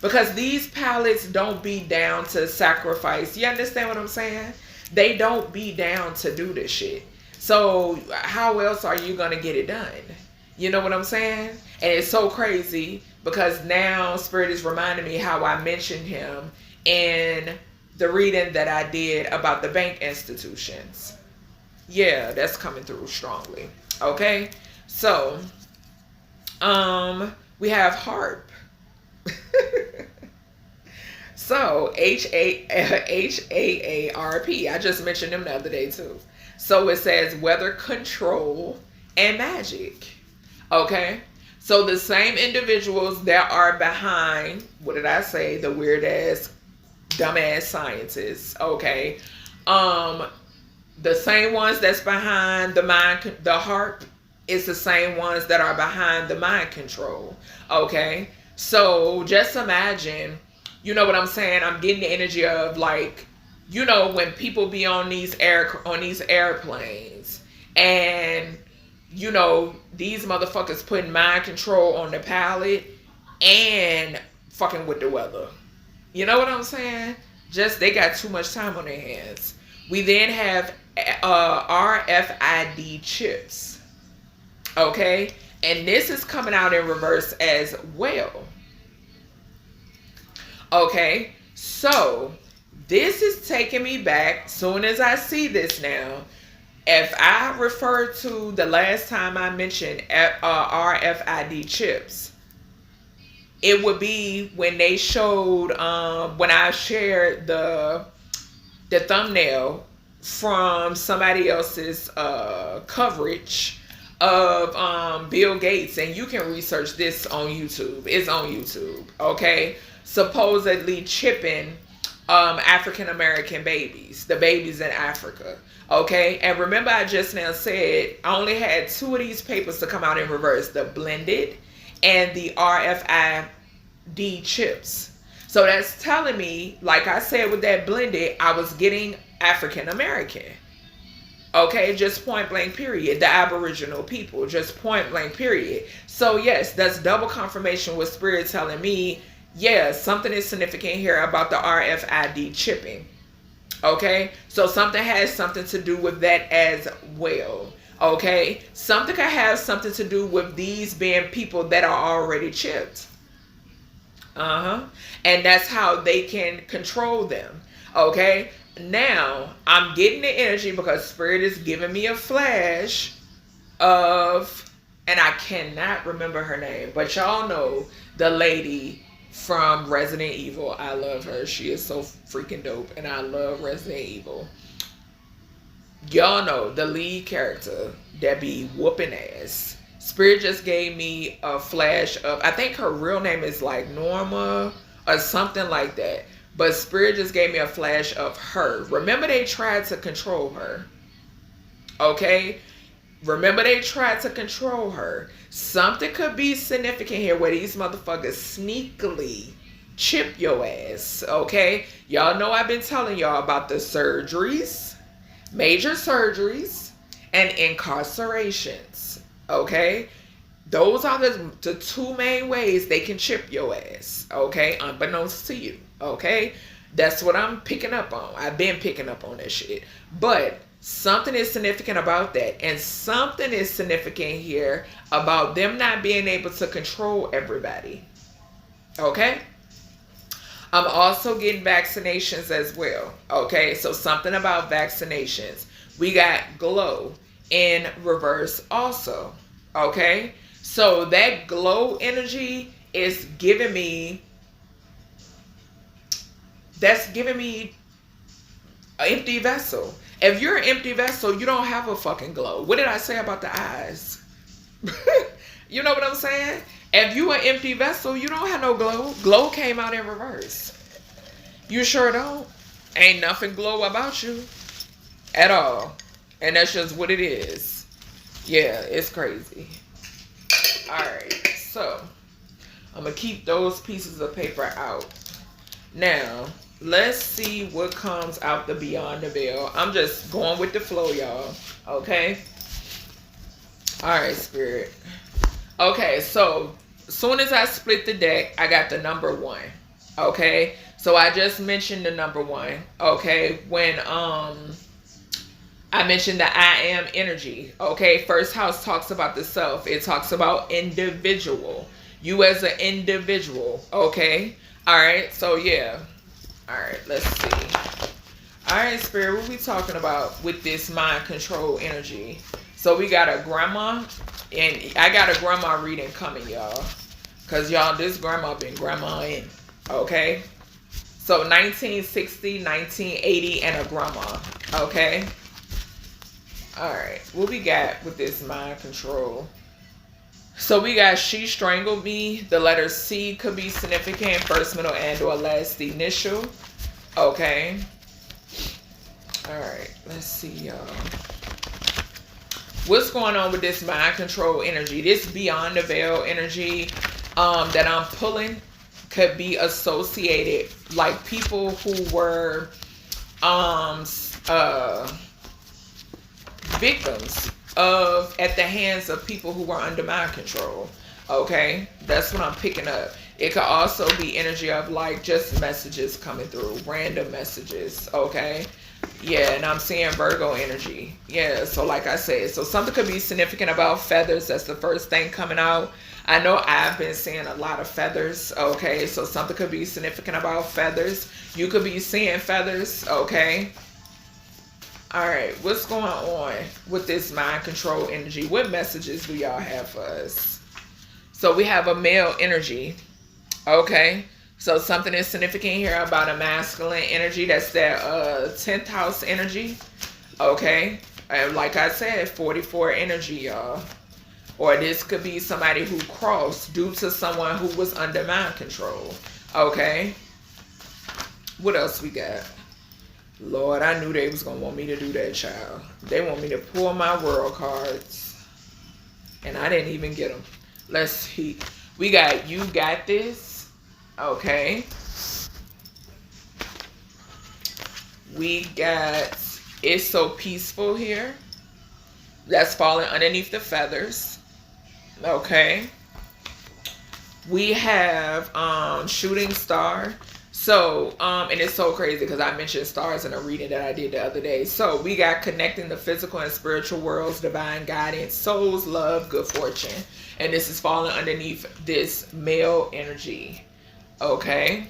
Because these palettes don't be down to sacrifice. You understand what I'm saying? They don't be down to do this shit. So how else are you going to get it done? You know what I'm saying? And it's so crazy because now Spirit is reminding me how I mentioned him in the reading that I did about the bank institutions. Yeah, that's coming through strongly. Okay? So, we have harp. So, HAARP. I just mentioned them the other day too. So it says weather control and magic. Okay? So the same individuals that are behind, what did I say? The weird ass, dumb ass scientists. Okay? The same ones that's behind the harp is the same ones that are behind the mind control. Okay? So just imagine, you know what I'm saying? I'm getting the energy of like, you know, when people be on these airplanes and, you know, these motherfuckers putting mind control on the pilot and fucking with the weather. You know what I'm saying? Just, they got too much time on their hands. We then have RFID chips. Okay? And this is coming out in reverse as well. Okay? So this is taking me back, soon as I see this now, if I refer to the last time I mentioned RFID chips, it would be when they showed, when I shared the thumbnail from somebody else's coverage of Bill Gates, and you can research this on YouTube. It's on YouTube, okay? Supposedly chipping African American babies, the babies in Africa. Okay, and remember I just now said I only had 2 of these papers to come out in reverse, the blended and the RFID chips. So that's telling me, like I said with that blended, I was getting African American. Okay, just point blank period. The Aboriginal people, just point blank period. So yes, that's double confirmation with Spirit telling me, yeah, something is significant here about the RFID chipping. Okay, so something has something to do with that as well. Okay, something could have something to do with these being people that are already chipped. And that's how they can control them. Okay, now I'm getting the energy because Spirit is giving me a flash of, and I cannot remember her name, but y'all know the lady from Resident Evil. I love her. She is so freaking dope, and I love Resident Evil. Y'all know the lead character that be whooping ass. Spirit just gave me a flash of, I think her real name is like Norma or something like that, but Spirit just gave me a flash of her. Remember they tried to control her. Okay, remember they tried to control her. Something could be significant here where these motherfuckers sneakily chip your ass. Okay, y'all know I've been telling y'all about the surgeries, major surgeries, and incarcerations. Okay? Those are the two main ways they can chip your ass. Okay? Unbeknownst to you. Okay? That's what I'm picking up on. I've been picking up on that shit. But something is significant about that. And something is significant here about them not being able to control everybody. Okay? I'm also getting vaccinations as well. Okay? So something about vaccinations. We got glow in reverse also. Okay? So that glow energy is giving me, that's giving me an empty vessel. If you're an empty vessel, you don't have a fucking glow. What did I say about the eyes? You know what I'm saying? If you an empty vessel, you don't have no glow. Glow came out in reverse. You sure don't. Ain't nothing glow about you at all. And that's just what it is. Yeah, it's crazy. Alright, so I'm going to keep those pieces of paper out. Now, let's see what comes out the Beyond the Veil. I'm just going with the flow, y'all. Okay? Alright, Spirit. Okay, so as soon as I split the deck, I got the number 1. Okay? So I just mentioned the number 1. Okay? When I mentioned the I am energy. Okay? First house talks about the self. It talks about individual. You as an individual. Okay? Alright, so yeah. Alright, let's see. Alright, Spirit, what we talking about with this mind control energy? So we got a grandma, and I got a grandma reading coming, y'all. Because, y'all, this grandma been grandma-ing. Okay? So 1960, 1980, and a grandma. Okay? Alright, what we got with this mind control? So we got she strangled me. The letter C could be significant. First, middle, and or last initial. Okay. Alright, let's see, y'all. What's going on with this mind control energy? This Beyond the Veil energy that I'm pulling could be associated, like people who were victims of at the hands of people who were under mind control. Okay, that's what I'm picking up. It could also be energy of like just messages coming through, random messages. Okay, yeah, and I'm seeing Virgo energy. Yeah, so like I said, so something could be significant about feathers. That's the first thing coming out. I know I've been seeing a lot of feathers. Okay, so something could be significant about feathers. You could be seeing feathers. Okay. All right, what's going on with this mind control energy? What messages do y'all have for us? So we have a male energy. Okay, so something is significant here about a masculine energy. That's that 10th house energy. Okay, and like I said, 44 energy, y'all. Or this could be somebody who crossed due to someone who was under mind control. Okay, what else we got? Lord, I knew they was going to want me to do that, child. They want me to pull my world cards. And I didn't even get them. Let's see. We got You Got This. Okay. We got It's So Peaceful here. That's falling underneath the feathers. Okay. We have Shooting Star. So, and it's so crazy because I mentioned stars in a reading that I did the other day. So we got connecting the physical and spiritual worlds, divine guidance, souls, love, good fortune. And this is falling underneath this male energy. Okay.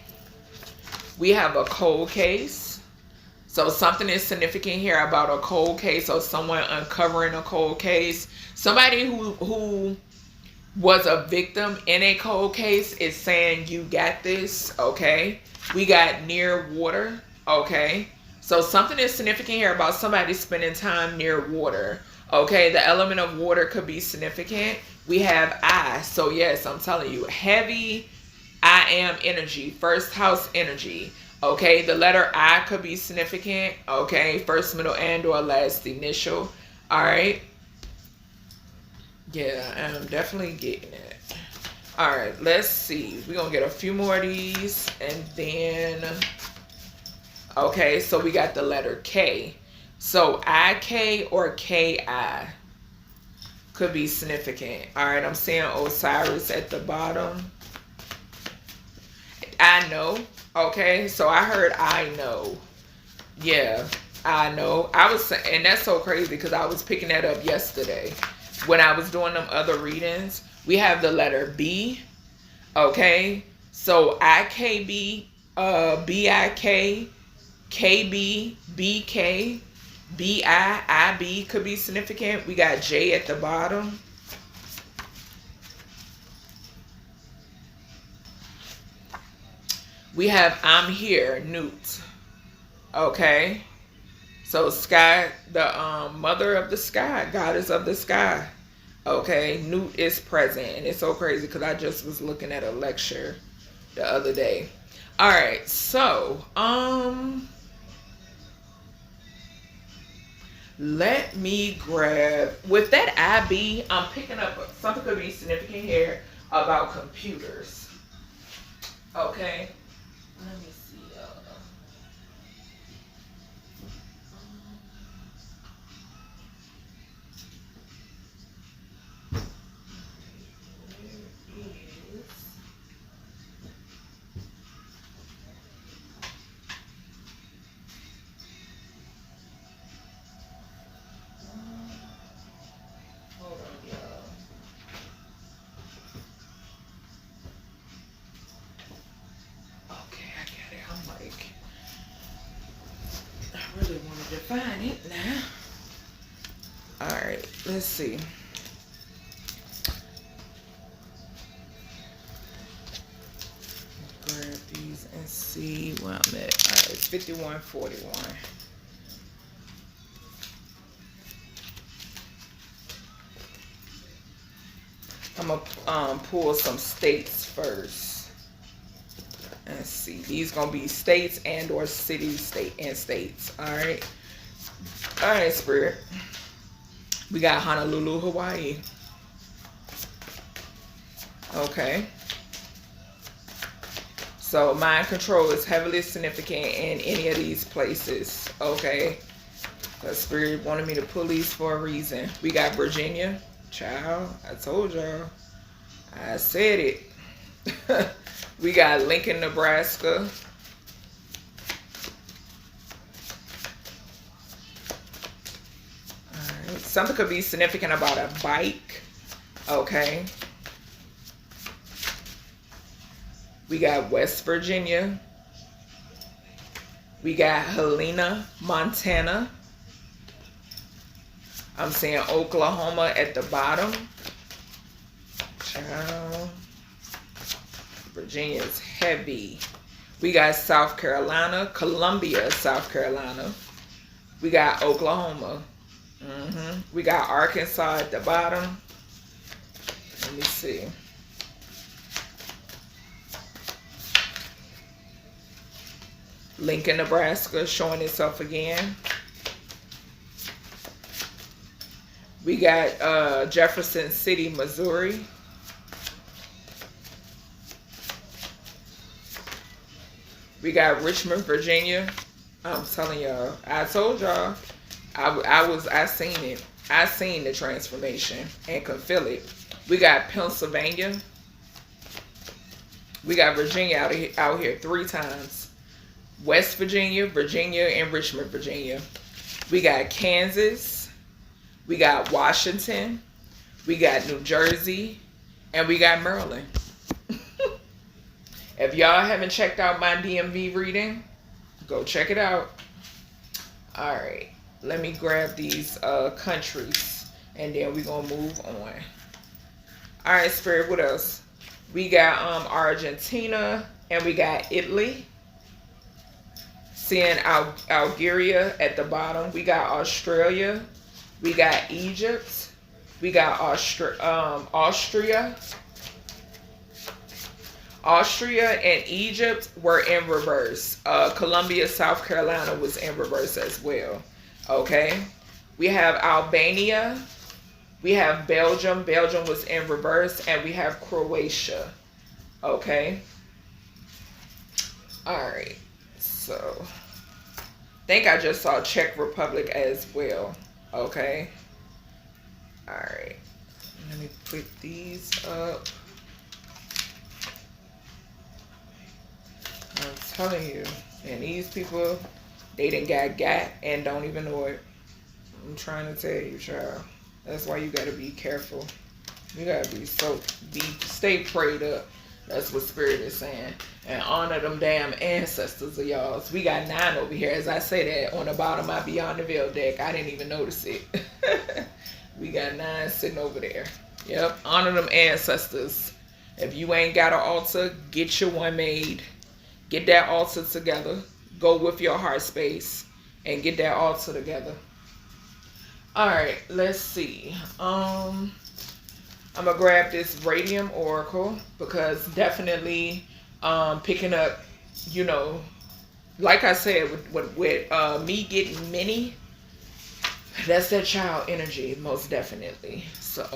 We have a cold case. So something is significant here about a cold case or someone uncovering a cold case. Somebody who was a victim in a cold case is saying you got this. Okay. We got near water. Okay. So something is significant here about somebody spending time near water. Okay. The element of water could be significant. We have I. So yes, I'm telling you, heavy I am energy. First house energy. Okay. The letter I could be significant. Okay. First, middle, and or last initial. All right. Yeah, I'm definitely getting it. All right, let's see. We're going to get a few more of these. And then, okay, so we got the letter K. So IK or KI could be significant. All right, I'm seeing Osiris at the bottom. I know. Okay, so I heard I know. Yeah, I know. I was, and that's so crazy because I was picking that up yesterday when I was doing them other readings. We have the letter B. Okay, so IKB, BIK, KB, BK, BI, IB could be significant. We got J at the bottom. We have I'm here, Newt. Okay. So sky, the mother of the sky, goddess of the sky. Okay. Newt is present. And it's so crazy because I just was looking at a lecture the other day. All right. So, let me grab, with that IB, I'm picking up something could be significant here about computers. Okay. Let me see. Really want to define it now. All right, let's see. Grab these and see where I'm at. All right, it's 5141. I'm gonna pull some states first. Let's see. These gonna be states and or cities, state and states. All right. All right, Spirit. We got Honolulu, Hawaii. Okay. So mind control is heavily significant in any of these places. Okay. Because Spirit wanted me to pull these for a reason. We got Virginia. Child, I told y'all. I said it. We got Lincoln, Nebraska. All right. Something could be significant about a bike. Okay. We got West Virginia. We got Helena, Montana. I'm seeing Oklahoma at the bottom. Child. Virginia is heavy. We got South Carolina, Columbia, South Carolina. We got Oklahoma. We got Arkansas at the bottom. Let me see. Lincoln, Nebraska, showing itself again. We got Jefferson City, Missouri. We got Richmond, Virginia. I'm telling y'all, I told y'all, I seen it. I seen the transformation and could feel it. We got Pennsylvania. We got Virginia out here 3 times. West Virginia, Virginia, and Richmond, Virginia. We got Kansas. We got Washington. We got New Jersey. And we got Maryland. If y'all haven't checked out my DMV reading, go check it out. All right. Let me grab these countries. And then we're going to move on. All right, Spirit, what else? We got Argentina. And we got Italy. Seeing Algeria at the bottom. We got Australia. We got Egypt. We got Austria. Austria and Egypt were in reverse. Columbia, South Carolina was in reverse as well. Okay. We have Albania. We have Belgium. Belgium was in reverse. And we have Croatia. Okay. All right. So think I just saw Czech Republic as well. Okay. All right. Let me put these up. I'm telling you. And these people, they done got and don't even know it. I'm trying to tell you, child. That's why you gotta be careful. You gotta stay prayed up. That's what Spirit is saying. And honor them damn ancestors of y'all's. We got 9 over here. As I say that on the bottom of my Beyond the Veil deck. I didn't even notice it. We got 9 sitting over there. Yep. Honor them ancestors. If you ain't got an altar, get your one made. Get that altar together. Go with your heart space and get that altar together. Alright, let's see. I'm gonna grab this Radium Oracle because definitely picking up, you know, like I said, with me getting many, that's that child energy, most definitely. So,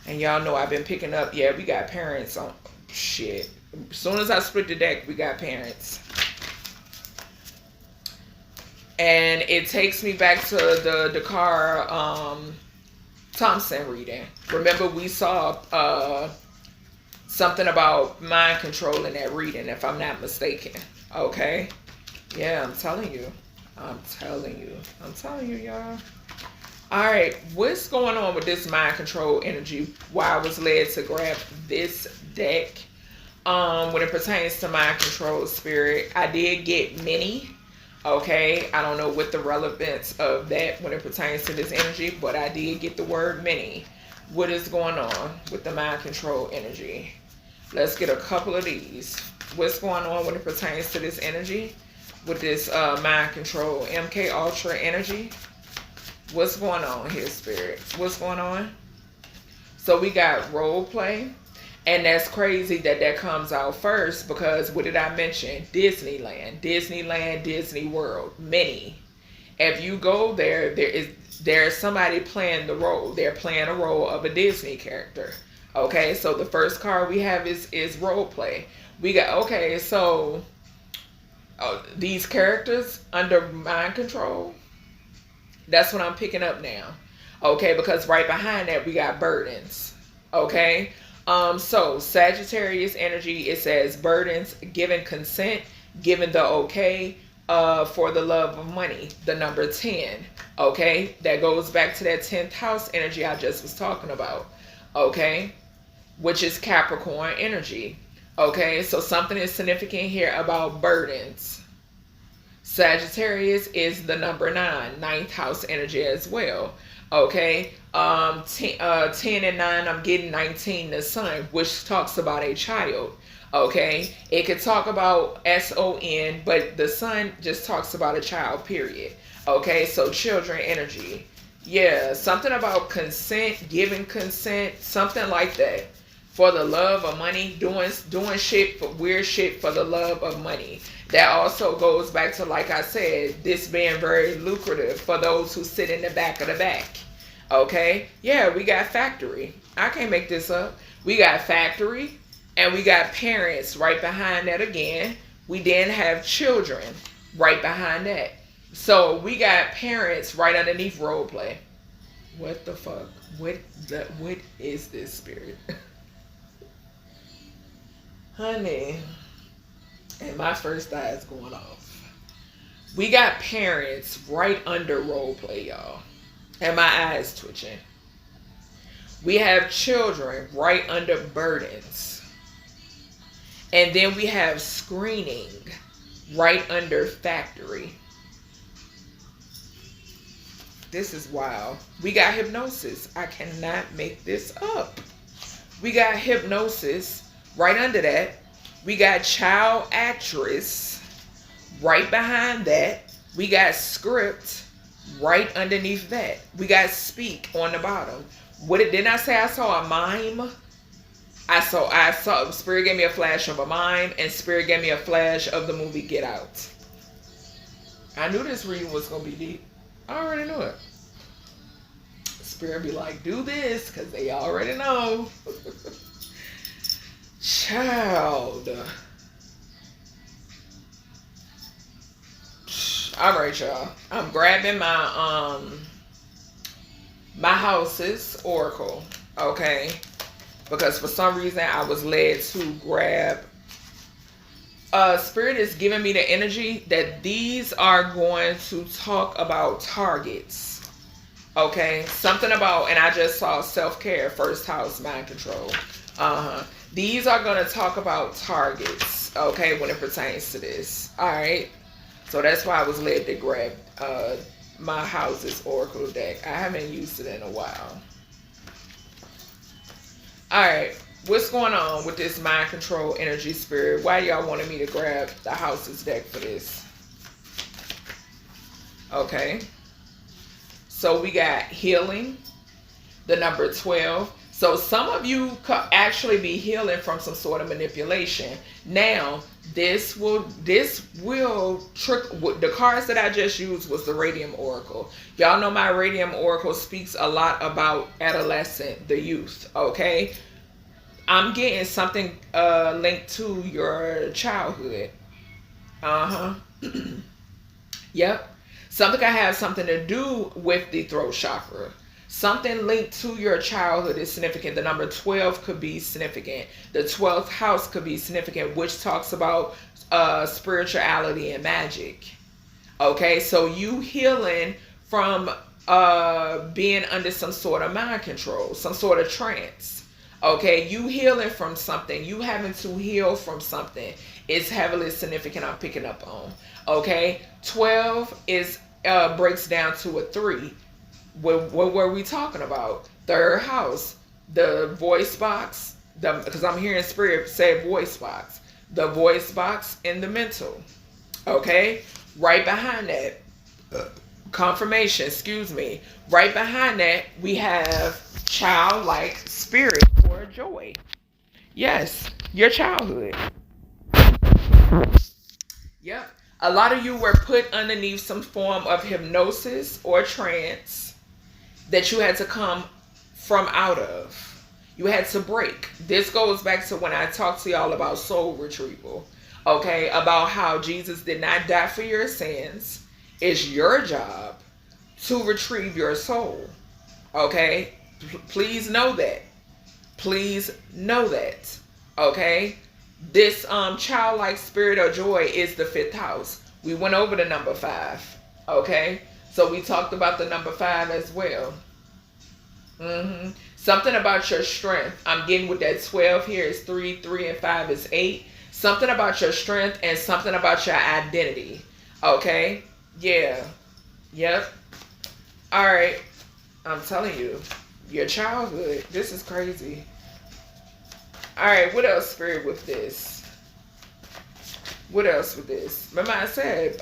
and y'all know I've been picking up, yeah, we got parents on shit. As soon as I split the deck, we got parents. And it takes me back to the Dakar Thompson reading. Remember we saw something about mind control in that reading, if I'm not mistaken. Okay? Yeah, I'm telling you. I'm telling you, y'all. Alright, what's going on with this mind control energy? Why I was led to grab this deck. When it pertains to mind control, Spirit, I did get many. Okay, I don't know what the relevance of that when it pertains to this energy, but I did get the word many. What is going on with the mind control energy? Let's get a couple of these. What's going on when it pertains to this energy? With this mind control, MK Ultra energy? What's going on here, Spirit? What's going on? So we got role play. And that's crazy that that comes out first because what did I mention? Disneyland, Disney World, many. If you go there, there's somebody playing the role. They're playing a role of a Disney character. Okay, so the first card we have is role play. We got, okay, so these characters under mind control, that's what I'm picking up now. Okay, because right behind that we got burdens. Okay. So Sagittarius energy, it says burdens, given consent, given the okay, for the love of money, the number 10. Okay. That goes back to that 10th house energy I just was talking about. Okay. Which is Capricorn energy. Okay. So something is significant here about burdens. Sagittarius is the number 9, 9th house energy as well. Okay, 10 and 9, I'm getting 19, the sun, which talks about a child. Okay, it could talk about SON, but the sun just talks about a child, period. Okay, so children energy. Yeah, something about consent, giving consent, something like that. For the love of money, doing shit, for weird shit for the love of money. That also goes back to, like I said, this being very lucrative for those who sit in the back of the back. Okay? Yeah, we got factory. I can't make this up. We got factory and we got parents right behind that again. We then have children right behind that. So we got parents right underneath role play. What the fuck? What is this, Spirit? Honey. And my first eye is going off. We got parents right under role play, y'all. And my eyes twitching. We have children right under burdens. And then we have screening right under factory. This is wild. We got hypnosis. I cannot make this up. We got hypnosis right under that. We got child actress right behind that. We got script right underneath that. We got speak on the bottom. Didn't I say I saw a mime? I saw Spirit gave me a flash of a mime and Spirit gave me a flash of the movie Get Out. I knew this reading was going to be deep. I already knew it. Spirit be like, do this because they already know. Child. All right, y'all. I'm grabbing my house's oracle. Okay, because for some reason I was led to grab. Spirit is giving me the energy that these are going to talk about targets. Okay, something about, and I just saw self-care, first house, mind control. These are going to talk about targets, okay, when it pertains to this. All right, so that's why I was led to grab my house's oracle deck. I haven't used it in a while. All right, what's going on with this mind control energy, Spirit? Why y'all wanted me to grab the house's deck for this? Okay. So we got healing, the number 12. So some of you could actually be healing from some sort of manipulation. Now, this will trick. The cards that I just used was the Radium Oracle. Y'all know my Radium Oracle speaks a lot about adolescent, the youth, okay? I'm getting something linked to your childhood. Yep. Something can have something to do with the throat chakra. Something linked to your childhood is significant. The number 12 could be significant. The 12th house could be significant, which talks about spirituality and magic. Okay, so you healing from being under some sort of mind control, some sort of trance. Okay, you healing from something. You having to heal from something. It's heavily significant. I'm picking up on. Okay, 12 is breaks down to a 3. What were we talking about? Third house, the voice box. Because I'm hearing Spirit say voice box. The voice box and the mental. Okay, right behind that, confirmation. Excuse me. Right behind that, we have childlike spirit or joy. Yes, your childhood. Yep. A lot of you were put underneath some form of hypnosis or trance that you had to come from out of. You had to break. This goes back to when I talked to y'all about soul retrieval. Okay, about how Jesus did not die for your sins. It's your job to retrieve your soul. Okay, please know that. Please know that. Okay. This childlike spirit or joy is the 5th house. We went over the number 5. Okay, so we talked about the number 5 as well. Something about your strength. I'm getting with that 12 here is 3, 3 and 5 is 8. Something about your strength and something about your identity. Okay, yeah, yep. All right, I'm telling you, your childhood. This is crazy. All right, what else, Spirit, with this? What else with this? Remember I said,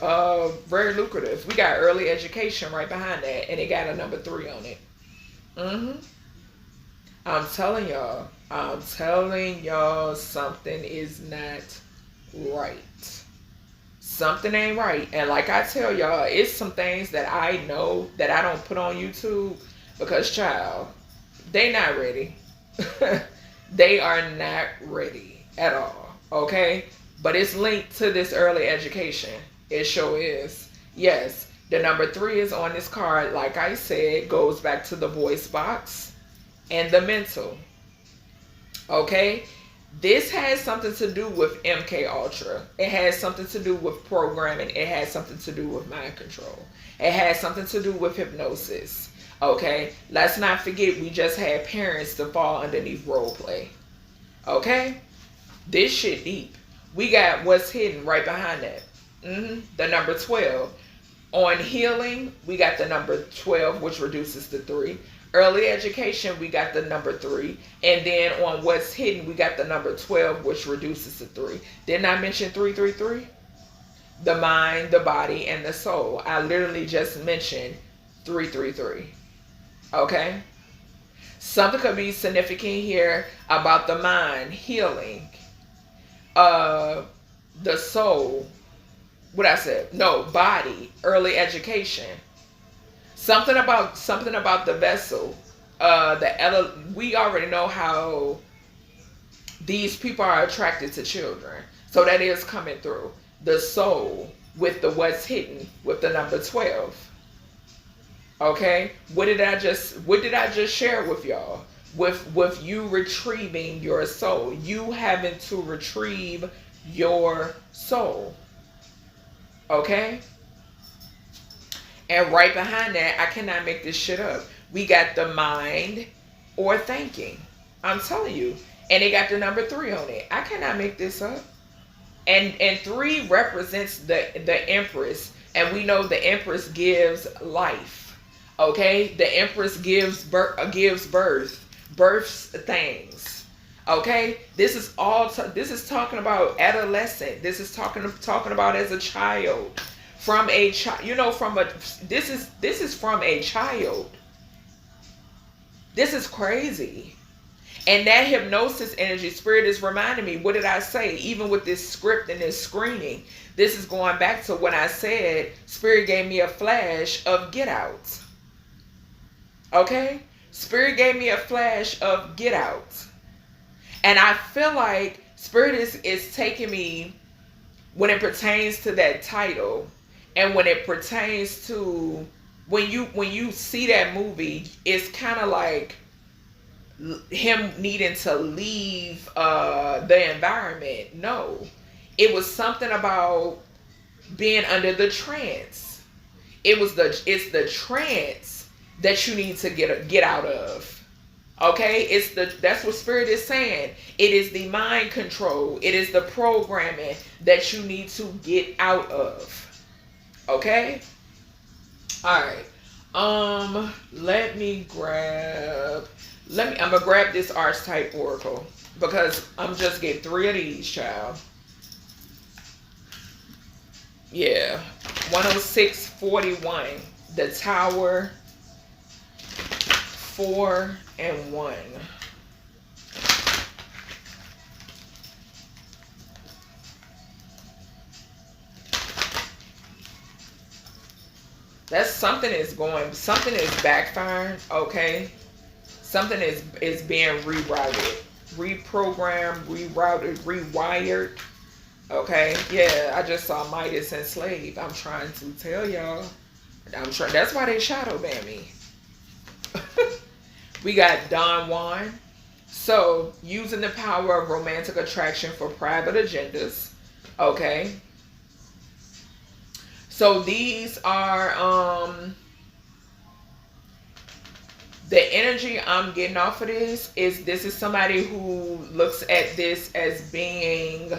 very lucrative. We got early education right behind that, and it got a number 3 on it. I'm telling y'all, something is not right. Something ain't right. And like I tell y'all, it's some things that I know that I don't put on YouTube because, child, they not ready. They are not ready at all, okay? But it's linked to this early education. It sure is. Yes, the number 3 is on this card. Like I said, goes back to the voice box and the mental, okay? This has something to do with MK Ultra. It has something to do with programming. It has something to do with mind control. It has something to do with hypnosis. Okay, let's not forget we just had parents to fall underneath role play. Okay, this shit deep. We got what's hidden right behind that. The number 12. On healing, we got the number 12, which reduces to 3. Early education, we got the number 3. And then on what's hidden, we got the number 12, which reduces to 3. Didn't I mention 333? The mind, the body, and the soul. I literally just mentioned 333. Okay, something could be significant here about the mind, healing, the soul. What I said? No, body, early education. Something about the vessel. We already know how these people are attracted to children, so that is coming through. The soul, with the what's hidden, with the number 12. Okay, what did I just share with y'all? With you retrieving your soul, you having to retrieve your soul. Okay, and right behind that, I cannot make this shit up, we got the mind or thinking. I'm telling you. And they got the number 3 on it. I cannot make this up. And 3 represents the Empress. And we know the Empress gives life. Okay? The Empress gives birth. Births things. Okay? This is talking about adolescent. This is talking about as a child. From a child, this is from a child. This is crazy. And that hypnosis energy, Spirit is reminding me, what did I say? Even with this script and this screening, this is going back to when I said, Spirit gave me a flash of Get Out. Okay? Spirit gave me a flash of Get Out. And I feel like Spirit is taking me, when it pertains to that title, and when it pertains to, when you see that movie, it's kind of like him needing to leave the environment. No, it was something about being under the trance. It's the trance that you need to get out of. Okay, that's what Spirit is saying. It is the mind control. It is the programming that you need to get out of. Okay. All right. I'm gonna grab this archetype oracle because I'm just getting 3 of these, child. Yeah. 10641. The Tower. 4 and 1. That's something is backfiring, okay? Something is being rerouted, reprogrammed, rerouted, rewired. Okay, yeah, I just saw Midas and Slave. I'm trying to tell y'all. That's why they shadow ban me. We got Don Juan. So, using the power of romantic attraction for private agendas. Okay. So these are the energy I'm getting off of this is somebody who looks at this as being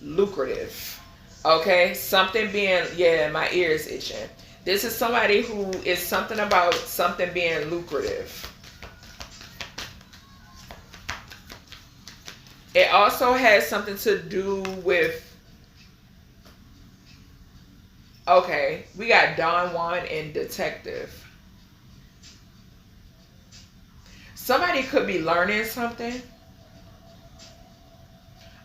lucrative. Okay? Something being, yeah, my ear is itching. This is somebody who is something about something being lucrative. It also has something to do with, okay, we got Don Juan and Detective. Somebody could be learning something.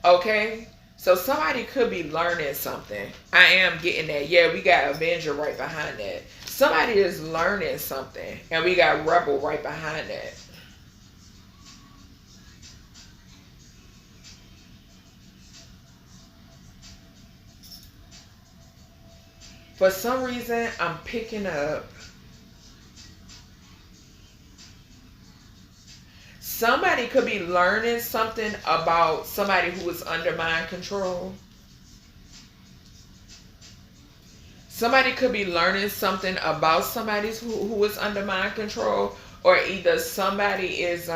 Okay? So somebody could be learning something. I am getting that. Yeah, we got Avenger right behind that. Somebody is learning something. And we got Rebel right behind that. For some reason, I'm picking up somebody could be learning something about somebody who is under mind control. Somebody could be learning something about somebody who is under mind control, or either somebody is,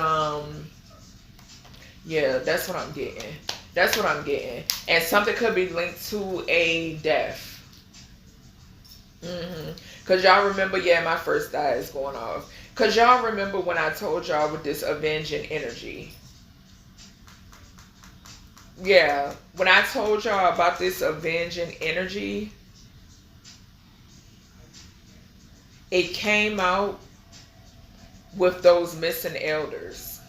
yeah, that's what I'm getting. That's what I'm getting. And something could be linked to a death. Because y'all remember, yeah, my first eye is going off. Because y'all remember when I told y'all with this avenging energy. Yeah, when I told y'all about this avenging energy, it came out with those missing elders.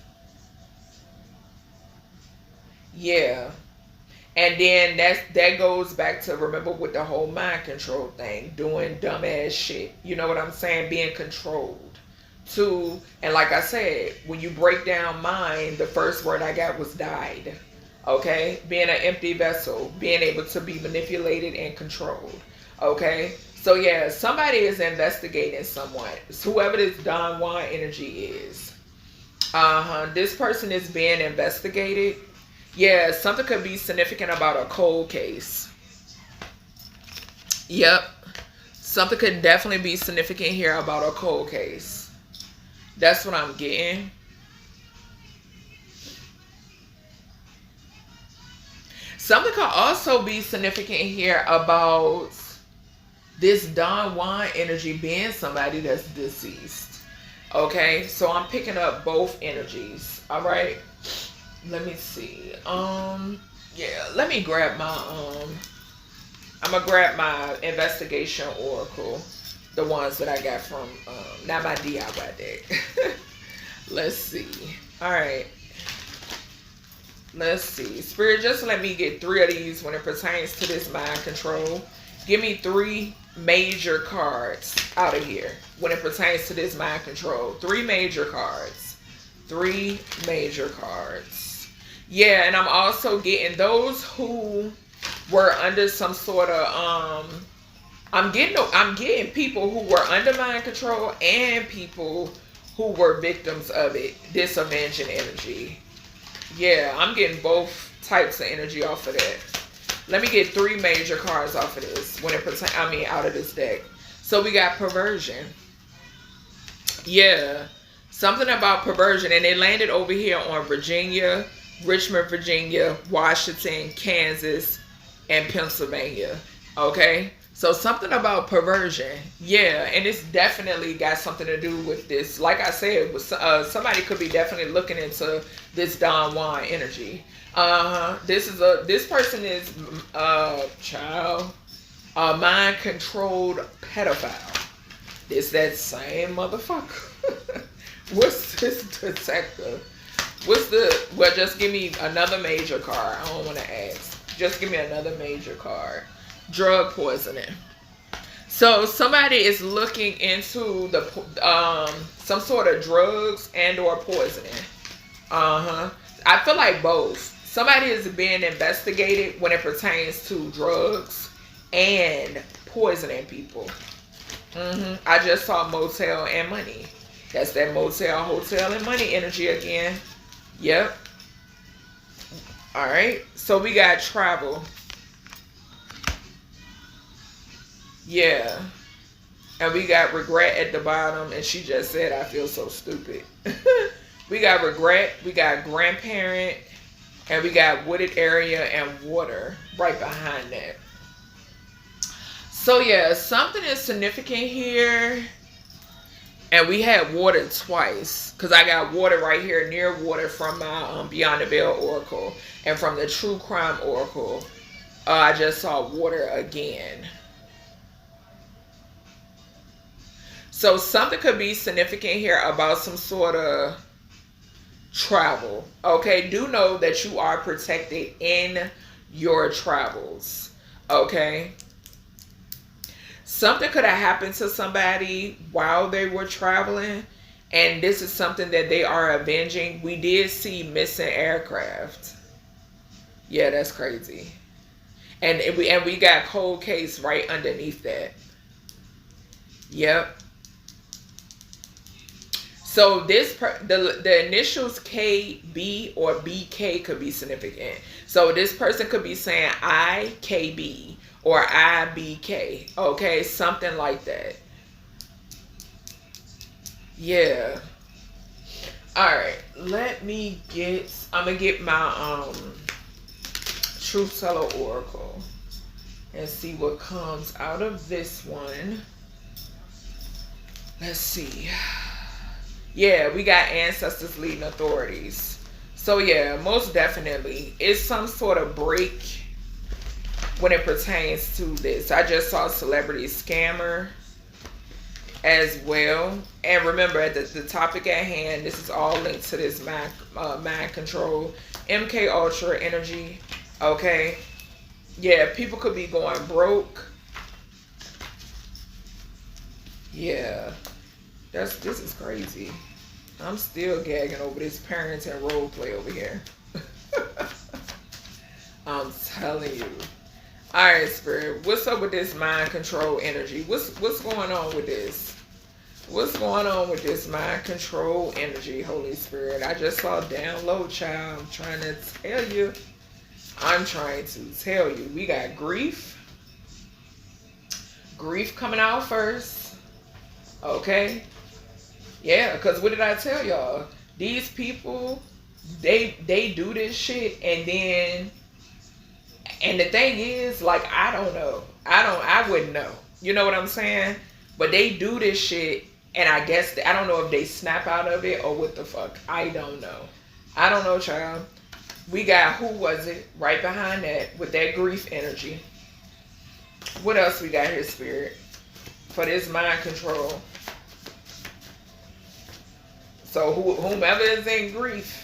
Yeah. And then that goes back to, remember, with the whole mind control thing, doing dumbass shit. You know what I'm saying? Being controlled. And like I said, when you break down mind, the first word I got was died. Okay? Being an empty vessel, being able to be manipulated and controlled. Okay, so yeah, somebody is investigating someone. It's whoever this Don Juan energy is. This person is being investigated. Yeah, something could be significant about a cold case. Yep. Something could definitely be significant here about a cold case. That's what I'm getting. Something could also be significant here about this Don Juan energy being somebody that's deceased. Okay, so I'm picking up both energies. All right, let me see. Yeah, let me grab my I'm gonna grab my investigation oracle, the ones that I got from not my DIY deck. Let's see. All right. Let's see. Spirit, just let me get 3 of these when it pertains to this mind control. Give me 3 major cards out of here when it pertains to this mind control. 3 major cards. 3 major cards. Yeah, and I'm also getting those who were under some sort of I'm getting people who were under mind control and people who were victims of it. This avenging energy. Yeah, I'm getting both types of energy off of that. Let me get 3 major cards off of this when it pertains, out of this deck. So we got perversion. Yeah, something about perversion, and it landed over here on Virginia, Richmond, Virginia, Washington, Kansas, and Pennsylvania. Okay, so something about perversion. Yeah, and it's definitely got something to do with this. Like I said, somebody could be definitely looking into this Don Juan energy. This person is mind controlled pedophile. It's that same motherfucker. What's this detective? Well, just give me another major card. I don't want to ask. Just give me another major card. Drug poisoning. So somebody is looking into the some sort of drugs and or poisoning. I feel like both. Somebody is being investigated when it pertains to drugs and poisoning people. I just saw motel and money. That's that motel, hotel, and money energy again. Yep. All right. So we got travel. Yeah. And we got regret at the bottom. And she just said, I feel so stupid. We got regret. We got grandparent. And we got wooded area and water right behind that. So yeah, something is significant here. And we had water twice. Because I got water right here near water from my Beyond the Veil Oracle. And from the True Crime Oracle. I just saw water again. So something could be significant here about some sort of travel. Okay, do know that you are protected in your travels. Okay. Something could have happened to somebody while they were traveling. And this is something that they are avenging. We did see missing aircraft. Yeah, that's crazy. And we got cold case right underneath that. Yep. So the initials KB or BK could be significant. So this person could be saying IKB or IBK. Okay, something like that. Yeah. All right. I'm gonna get my Truth Teller Oracle and see what comes out of this one. Let's see. Yeah, we got ancestors leading authorities. So yeah, most definitely. It's some sort of break when it pertains to this. I just saw celebrity scammer as well. And remember, at the topic at hand, this is all linked to this mind control. MK Ultra energy. Okay. Yeah, people could be going broke. Yeah. This is crazy. I'm still gagging over this parenting role play over here. I'm telling you. All right, Spirit. What's up with this mind control energy? What's going on with this? What's going on with this mind control energy, Holy Spirit? I just saw download, child. I'm trying to tell you. I'm trying to tell you. We got grief. Grief coming out first. Okay? Yeah, because what did I tell y'all? These people, they do this shit and the thing is, like, I don't know. I wouldn't know. You know what I'm saying? But they do this shit, and I guess, I don't know if they snap out of it or what the fuck. I don't know. I don't know, child. We got, who was it? Right behind that, with that grief energy. What else we got here, Spirit? For this mind control. So, whomever is in grief,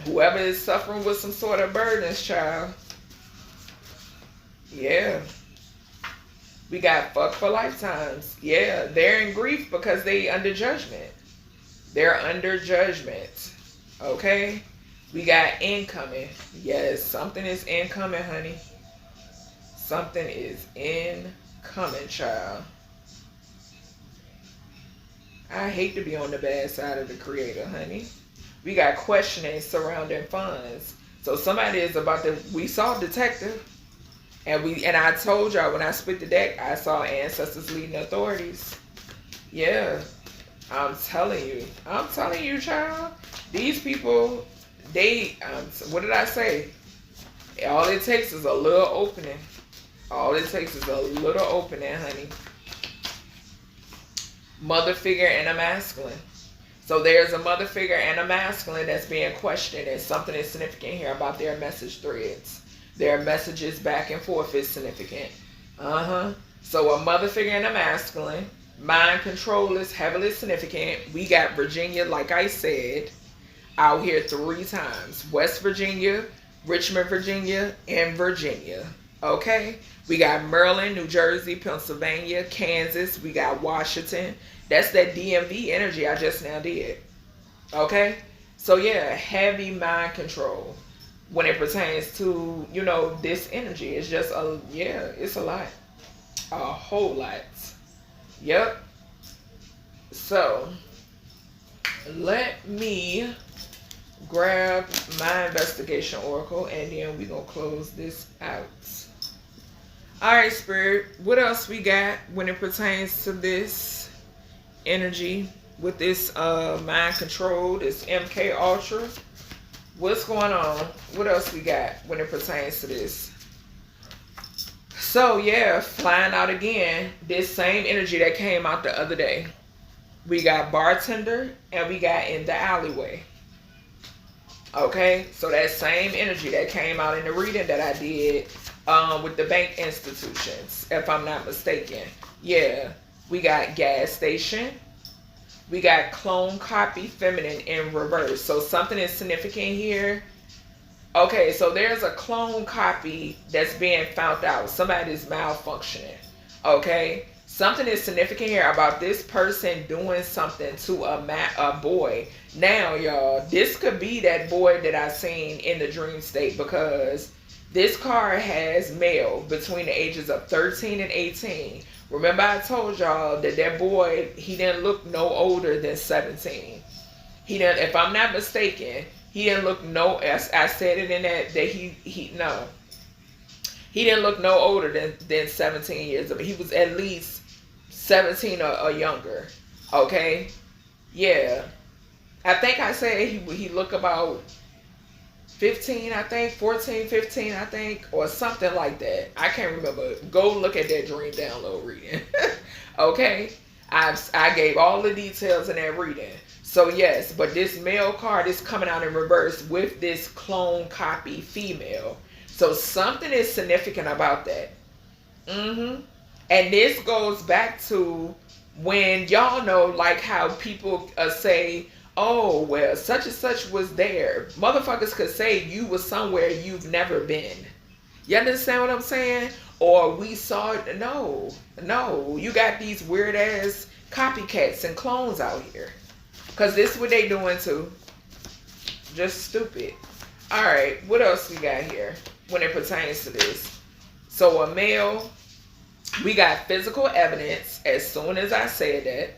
whoever is suffering with some sort of burdens, child. Yeah. We got fucked for lifetimes. Yeah, they're in grief because they under judgment. They're under judgment. Okay? We got incoming. Yes, something is incoming, honey. Something is incoming, child. I hate to be on the bad side of the Creator, honey. We got questioning surrounding funds. So somebody is about to, we saw detective. And I told y'all when I split the deck, I saw ancestors leading authorities. Yeah. I'm telling you, child. These people, they, what did I say? All it takes is a little opening. All it takes is a little opening, honey. Mother figure and a masculine. So there's a mother figure and a masculine that's being questioned, and something is significant here about their message threads. Their messages back and forth is significant. So a mother figure and a masculine. Mind control is heavily significant. We got Virginia, like I said, out here 3 times. West Virginia, Richmond, Virginia, and Virginia. Okay? We got Maryland, New Jersey, Pennsylvania, Kansas. We got Washington. That's that DMV energy I just now did. Okay? So yeah, heavy mind control when it pertains to, you know, this energy. It's just it's a lot. A whole lot. Yep. So let me grab my investigation oracle, and then we're gonna close this out. All right, Spirit, what else we got when it pertains to this energy with this mind control, this MK Ultra? What's going on? What else we got when it pertains to this? So yeah, flying out again, this same energy that came out the other day. We got bartender and we got in the alleyway. Okay, so that same energy that came out in the reading that I did with the bank institutions, if I'm not mistaken. Yeah, we got gas station. We got clone copy feminine in reverse. So something is significant here. Okay, so there's a clone copy that's being found out. Somebody's malfunctioning. Okay, something is significant here about this person doing something to a boy. Now, y'all, this could be that boy that I seen in the dream state, because this card has male between the ages of 13 and 18. Remember I told y'all that that boy, he didn't look no older than 17. He didn't, if I'm not mistaken, he didn't look no, as I said it in that no. He didn't look no older than 17 years old. He was at least 17 or younger. Okay? Yeah. I think I said he looked about 15, I think, 14, 15, I think, or something like that. I can't remember. Go look at that dream download reading. Okay? I gave all the details in that reading. So yes, but this male card is coming out in reverse with this clone copy female. So something is significant about that. And this goes back to when y'all know, like how people say, oh, well, such and such was there. Motherfuckers could say you was somewhere you've never been. You understand what I'm saying? Or we saw it. No. You got these weird ass copycats and clones out here. Because this is what they doing too. Just stupid. All right, what else we got here? when it pertains to this. So a male, we got physical evidence as soon as I said that.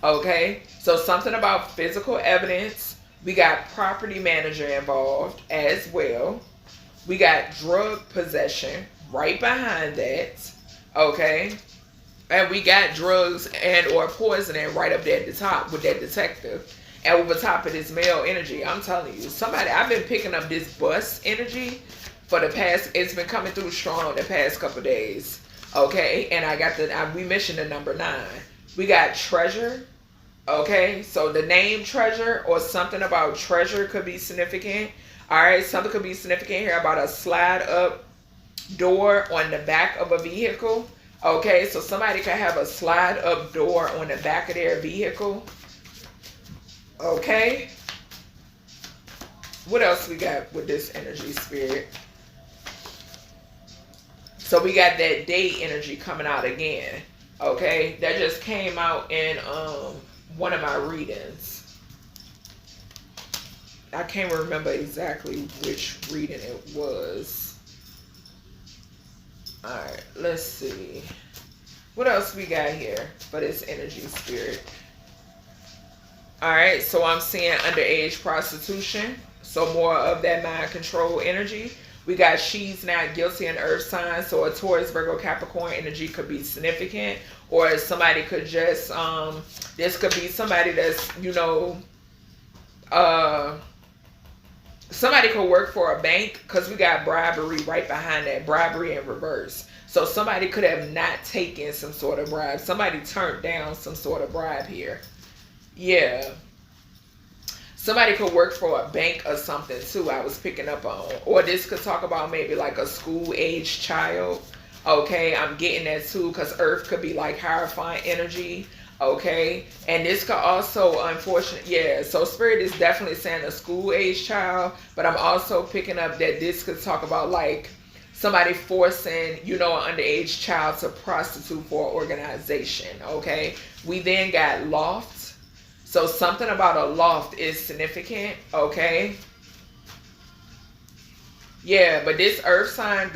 Okay, so something about physical evidence. We got property manager involved as well. We got drug possession right behind that. Okay, and we got drugs and or poisoning right up there at the top with that detective. And over top of this male energy, I'm telling you, I've been picking up this bus energy for the past, it's been coming through strong the past couple days. Okay, and we mentioned the number 9. We got treasure. Okay, so the name treasure or something about treasure could be significant. All right, something could be significant here about a slide up door on the back of a vehicle. Okay, so somebody could have a slide up door on the back of their vehicle. Okay, what else we got with this energy, spirit? So we got that date energy coming out again. Okay, that just came out in one of my readings. I can't remember exactly which reading it was. Alright, let's see. What else we got here for this energy, spirit? Alright, so I'm seeing underage prostitution. So more of that mind control energy. We got she's not guilty in earth sign. So a Taurus, Virgo, Capricorn energy could be significant. Or somebody could just, this could be somebody that's, you know, somebody could work for a bank because we got bribery right behind that, bribery in reverse. So somebody could have not taken some sort of bribe. Somebody turned down some sort of bribe here. Yeah. Somebody could work for a bank or something too, I was picking up on. Or this could talk about maybe like a school-age child. Okay, I'm getting that too because Earth could be like Hierophant energy. Okay, and this could also, unfortunately, yeah, so Spirit is definitely saying a school-age child, but I'm also picking up that this could talk about like somebody forcing, you know, an underage child to prostitute for an organization. Okay, we then got loft. So something about a loft is significant, okay? Yeah, but this earth sign,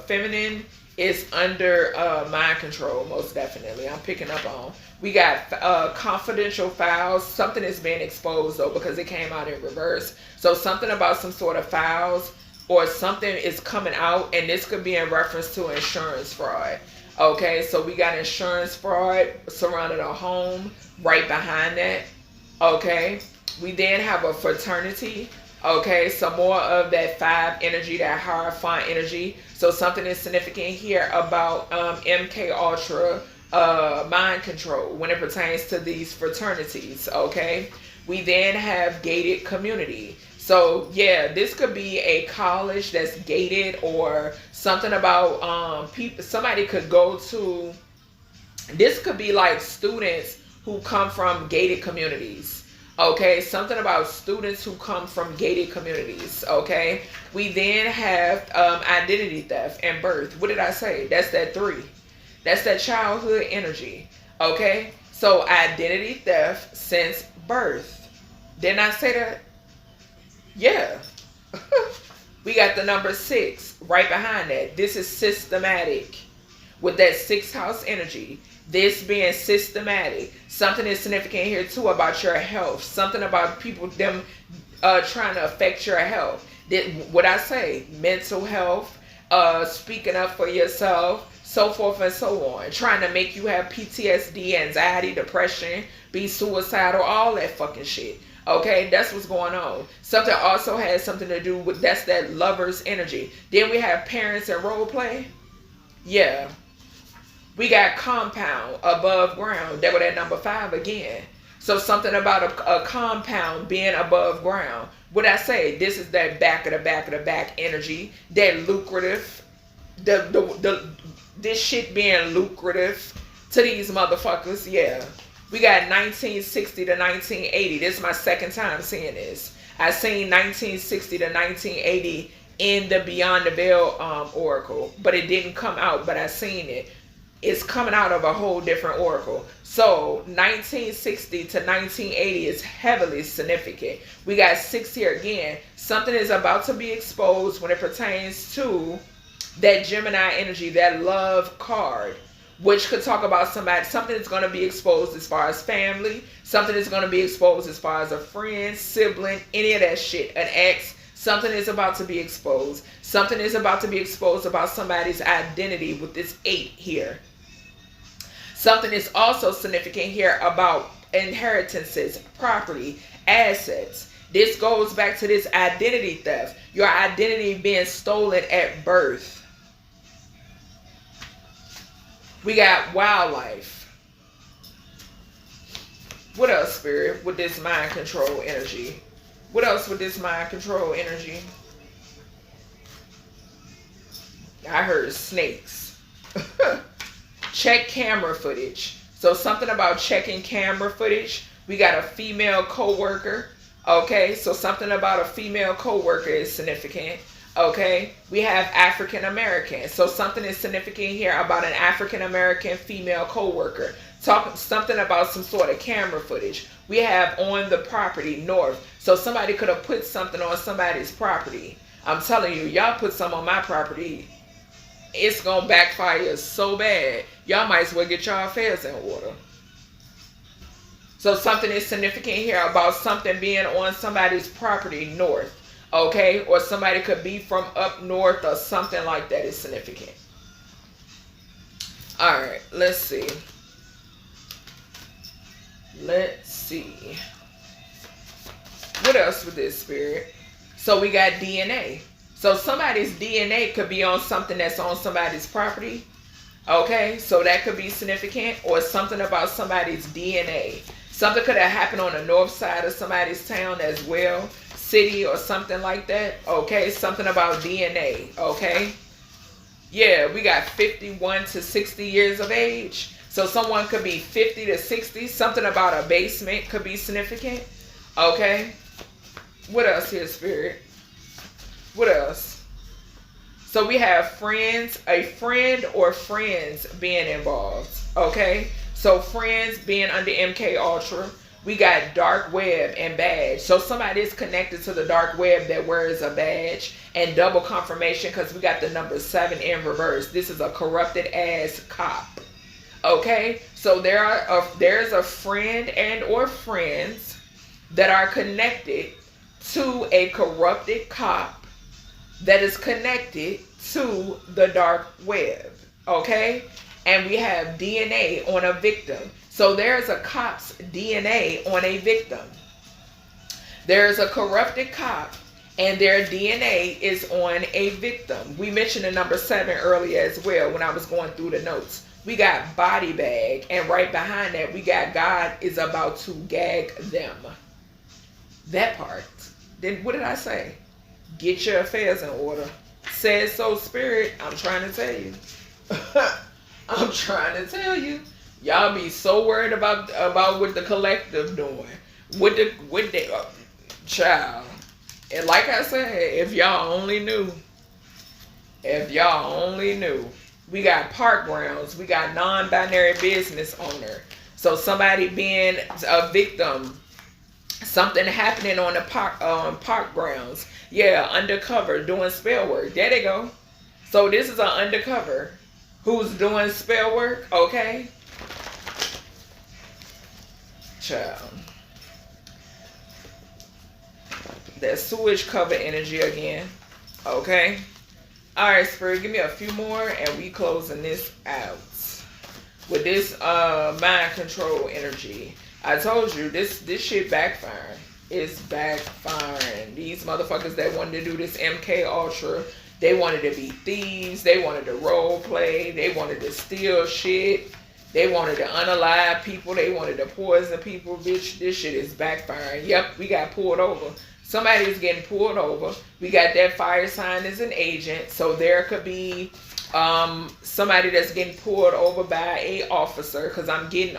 feminine, is under mind control, most definitely. I'm picking up on. We got confidential files. Something is being exposed, though, because it came out in reverse. So something about some sort of files or something is coming out, and this could be in reference to insurance fraud. Okay, so we got insurance fraud surrounding a home right behind that. Okay, we then have a fraternity. Okay, so more of that 5 energy, that Hierophant energy. So something is significant here about MK Ultra mind control when it pertains to these fraternities. Okay, we then have gated community. So yeah, this could be a college that's gated or something about people. Somebody could go to. This could be like students who come from gated communities. Okay, something about students who come from gated communities. Okay, we then have identity theft and birth. What did I say? That's that 3. That's that childhood energy. Okay, so identity theft since birth. Didn't I say that? Yeah. We got the number 6 right behind that. This is systematic with that 6th house energy. This being systematic. Something is significant here too about your health. Something about people, them trying to affect your health. What I say, mental health, speaking up for yourself, so forth and so on. Trying to make you have PTSD, anxiety, depression, be suicidal, all that fucking shit. Okay, that's what's going on. Something also has something to do with, that's that lover's energy. Then we have parents and role play. Yeah. We got compound, above ground. That was that number 5 again. So something about a compound being above ground. What I say, this is that back of the back of the back energy. That lucrative. This shit being lucrative to these motherfuckers. Yeah. We got 1960 to 1980. This is my second time seeing this. I seen 1960 to 1980 in the Beyond the Veil oracle. But it didn't come out, but I seen it. is coming out of a whole different oracle. So 1960 to 1980 is heavily significant. We got 6 here again. Something is about to be exposed when it pertains to that Gemini energy, that love card, which could talk about somebody. Something is going to be exposed as far as family. Something is going to be exposed as far as a friend, sibling, any of that shit, an ex. Something is about to be exposed. Something is about to be exposed about somebody's identity with this 8 here. Something is also significant here about inheritances, property, assets. This goes back to this identity theft. Your identity being stolen at birth. We got wildlife. What else, Spirit, with this mind control energy? What else with this mind control energy? I heard snakes. Check camera footage. So something about checking camera footage. We got a female co-worker. Okay, so something about a female co-worker is significant. Okay, we have African American. So something is significant here about an African American female co-worker. Something about some sort of camera footage. We have on the property north. So somebody could have put something on somebody's property. I'm telling you, y'all put some on my property, it's gonna backfire so bad. Y'all might as well get y'all affairs in order. So something is significant here about something being on somebody's property north. Okay, or somebody could be from up north or something like that is significant. All right, let's see. Let's see. What else with this, Spirit? So we got DNA. So somebody's DNA could be on something that's on somebody's property. Okay, so that could be significant, or something about somebody's DNA. Something could have happened on the north side of somebody's town as well, city or something like that. Okay, something about DNA. Okay, yeah, we got 51 to 60 years of age. So someone could be 50 to 60. Something about a basement could be significant. Okay, what else here, Spirit? What else? So we have friends, a friend or friends being involved. Okay, so friends being under MK Ultra. We got dark web and badge. So somebody is connected to the dark web that wears a badge, and double confirmation because we got the number 7 in reverse. This is a corrupted ass cop. Okay, so there's a friend and or friends that are connected to a corrupted cop that is connected to the dark web. Okay, and we have DNA on a victim. So there's a cop's DNA on a victim. There's a corrupted cop and their DNA is on a victim. We mentioned the number 7 earlier as well when I was going through the notes. We got body bag, and right behind that we got God is about to gag them. That part. Then what did I say? Get your affairs in order. Says so, Spirit. I'm trying to tell you. I'm trying to tell you. Y'all be so worried about what the collective doing. With the child. And like I said, if y'all only knew. If y'all only knew. We got park grounds. We got non-binary business owner. So somebody being a victim. Something happening on the park grounds. Yeah, undercover doing spell work. There they go. So this is an undercover who's doing spell work. Okay. Child. That sewage cover energy again. Okay. All right, Spirit, give me a few more and we closing this out with this mind control energy. I told you this shit backfiring. It's backfiring. These motherfuckers that wanted to do this MK Ultra, they wanted to be thieves. They wanted to role play. They wanted to steal shit. They wanted to unalive people. They wanted to poison people. Bitch, this shit is backfiring. Yep, we got pulled over. Somebody is getting pulled over. We got that fire sign as an agent. So there could be somebody that's getting pulled over by a officer, because I'm getting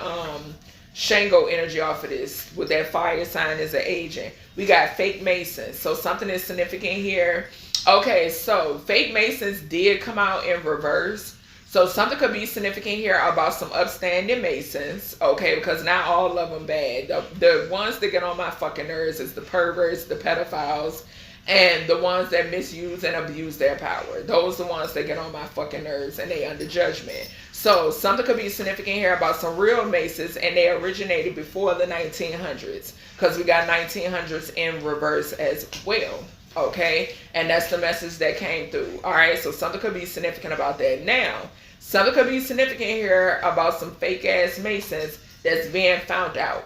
Shango energy off of this with that fire sign as an agent. We got fake Masons. So something is significant here. Okay, so fake Masons did come out in reverse. So something could be significant here about some upstanding Masons, okay? Because not all of them bad. The ones that get on my fucking nerves is the perverts, the pedophiles, and the ones that misuse and abuse their power. Those are the ones that get on my fucking nerves, and they under judgment. So something could be significant here about some real Masons, and they originated before the 1900s, because we got 1900s in reverse as well. Okay, and that's the message that came through. All right, so something could be significant about that. Now, something could be significant here about some fake ass Masons that's being found out.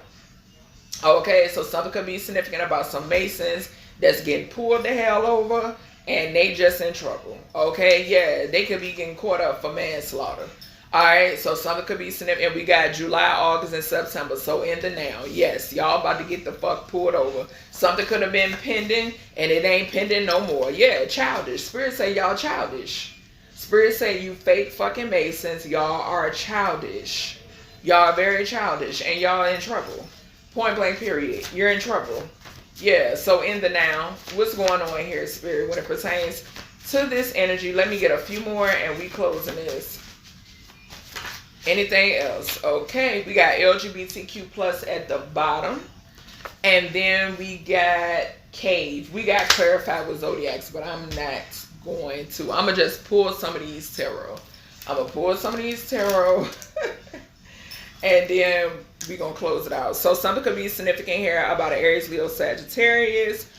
Okay, so something could be significant about some Masons that's getting pulled the hell over and they just in trouble. Okay, yeah, they could be getting caught up for manslaughter. All right, so something could be significant. And we got July, August, and September. So in the now, yes, y'all about to get the fuck pulled over. Something could have been pending, and it ain't pending no more. Yeah, childish. Spirit say y'all childish. Spirit say you fake fucking Masons, y'all are childish. Y'all are very childish, and y'all in trouble. Point blank period. You're in trouble. Yeah, so in the now, what's going on here, Spirit, when it pertains to this energy? Let me get a few more, and we closing this. Anything else? Okay, we got LGBTQ plus at the bottom. And then we got cave. We got clarified with zodiacs, but I'm not going to. I'm going to just pull some of these tarot. I'm going to pull some of these tarot. And then we're going to close it out. So something could be significant here about an Aries, Leo, Sagittarius.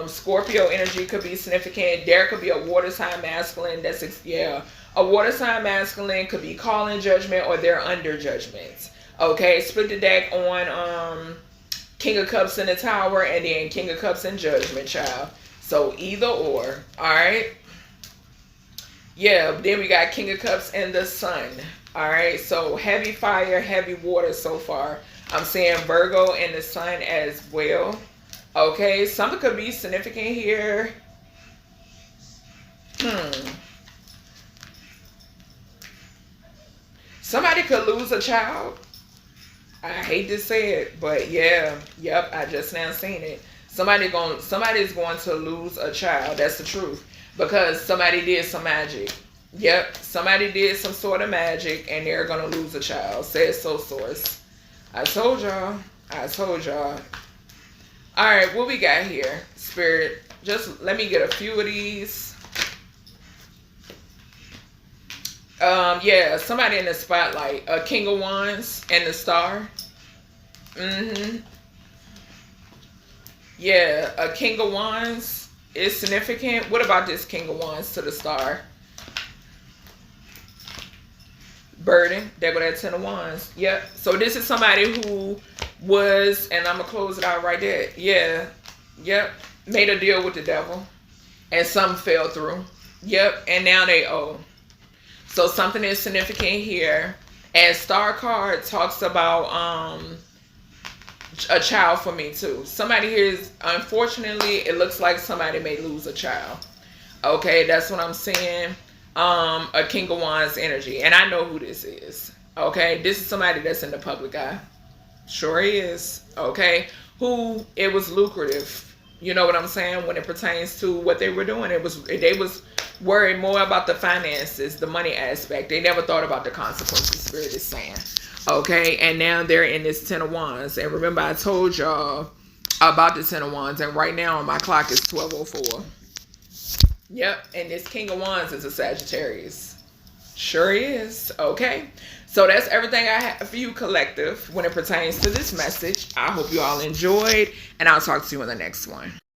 Scorpio energy could be significant. There could be a water sign masculine. A water sign masculine could be calling judgment or they're under judgment. Okay, split the deck on King of Cups in the Tower and then King of Cups in Judgment, child. So either or. Alright. Yeah, then we got King of Cups and the Sun. Alright, so heavy fire, heavy water so far. I'm seeing Virgo and the Sun as well. Okay, something could be significant here. Somebody could lose a child. I hate to say it, but yeah, yep, I just now seen it. Somebody's going to lose a child. That's the truth. Because somebody did some magic. Yep, somebody did some sort of magic and they're going to lose a child. Says So Source. I told y'all. Alright, what we got here? Spirit, just let me get a few of these. Yeah, somebody in the spotlight. A King of Wands and the Star. Yeah, a King of Wands is significant. What about this King of Wands to the Star? Burden. There go that 10 of Wands. Yep. So this is somebody who was, and I'm going to close it out right there. Yeah. Yep. Made a deal with the devil. And some fell through. Yep. And now they owe. So something is significant here. And Star card talks about a child for me too. Somebody here is, unfortunately, it looks like somebody may lose a child. Okay, that's what I'm seeing. A King of Wands energy. And I know who this is. Okay, this is somebody that's in the public eye. Sure is. Okay, who it was lucrative. You know what I'm saying? When it pertains to what they were doing, they was worried more about the finances, the money aspect. They never thought about the consequences, Spirit is saying. Okay, and now they're in this 10 of Wands. And remember, I told y'all about the 10 of Wands. And right now, my clock is 12:04. Yep, and this King of Wands is a Sagittarius. Sure is. Okay, so that's everything I have for you, collective, when it pertains to this message. I hope you all enjoyed, and I'll talk to you in the next one.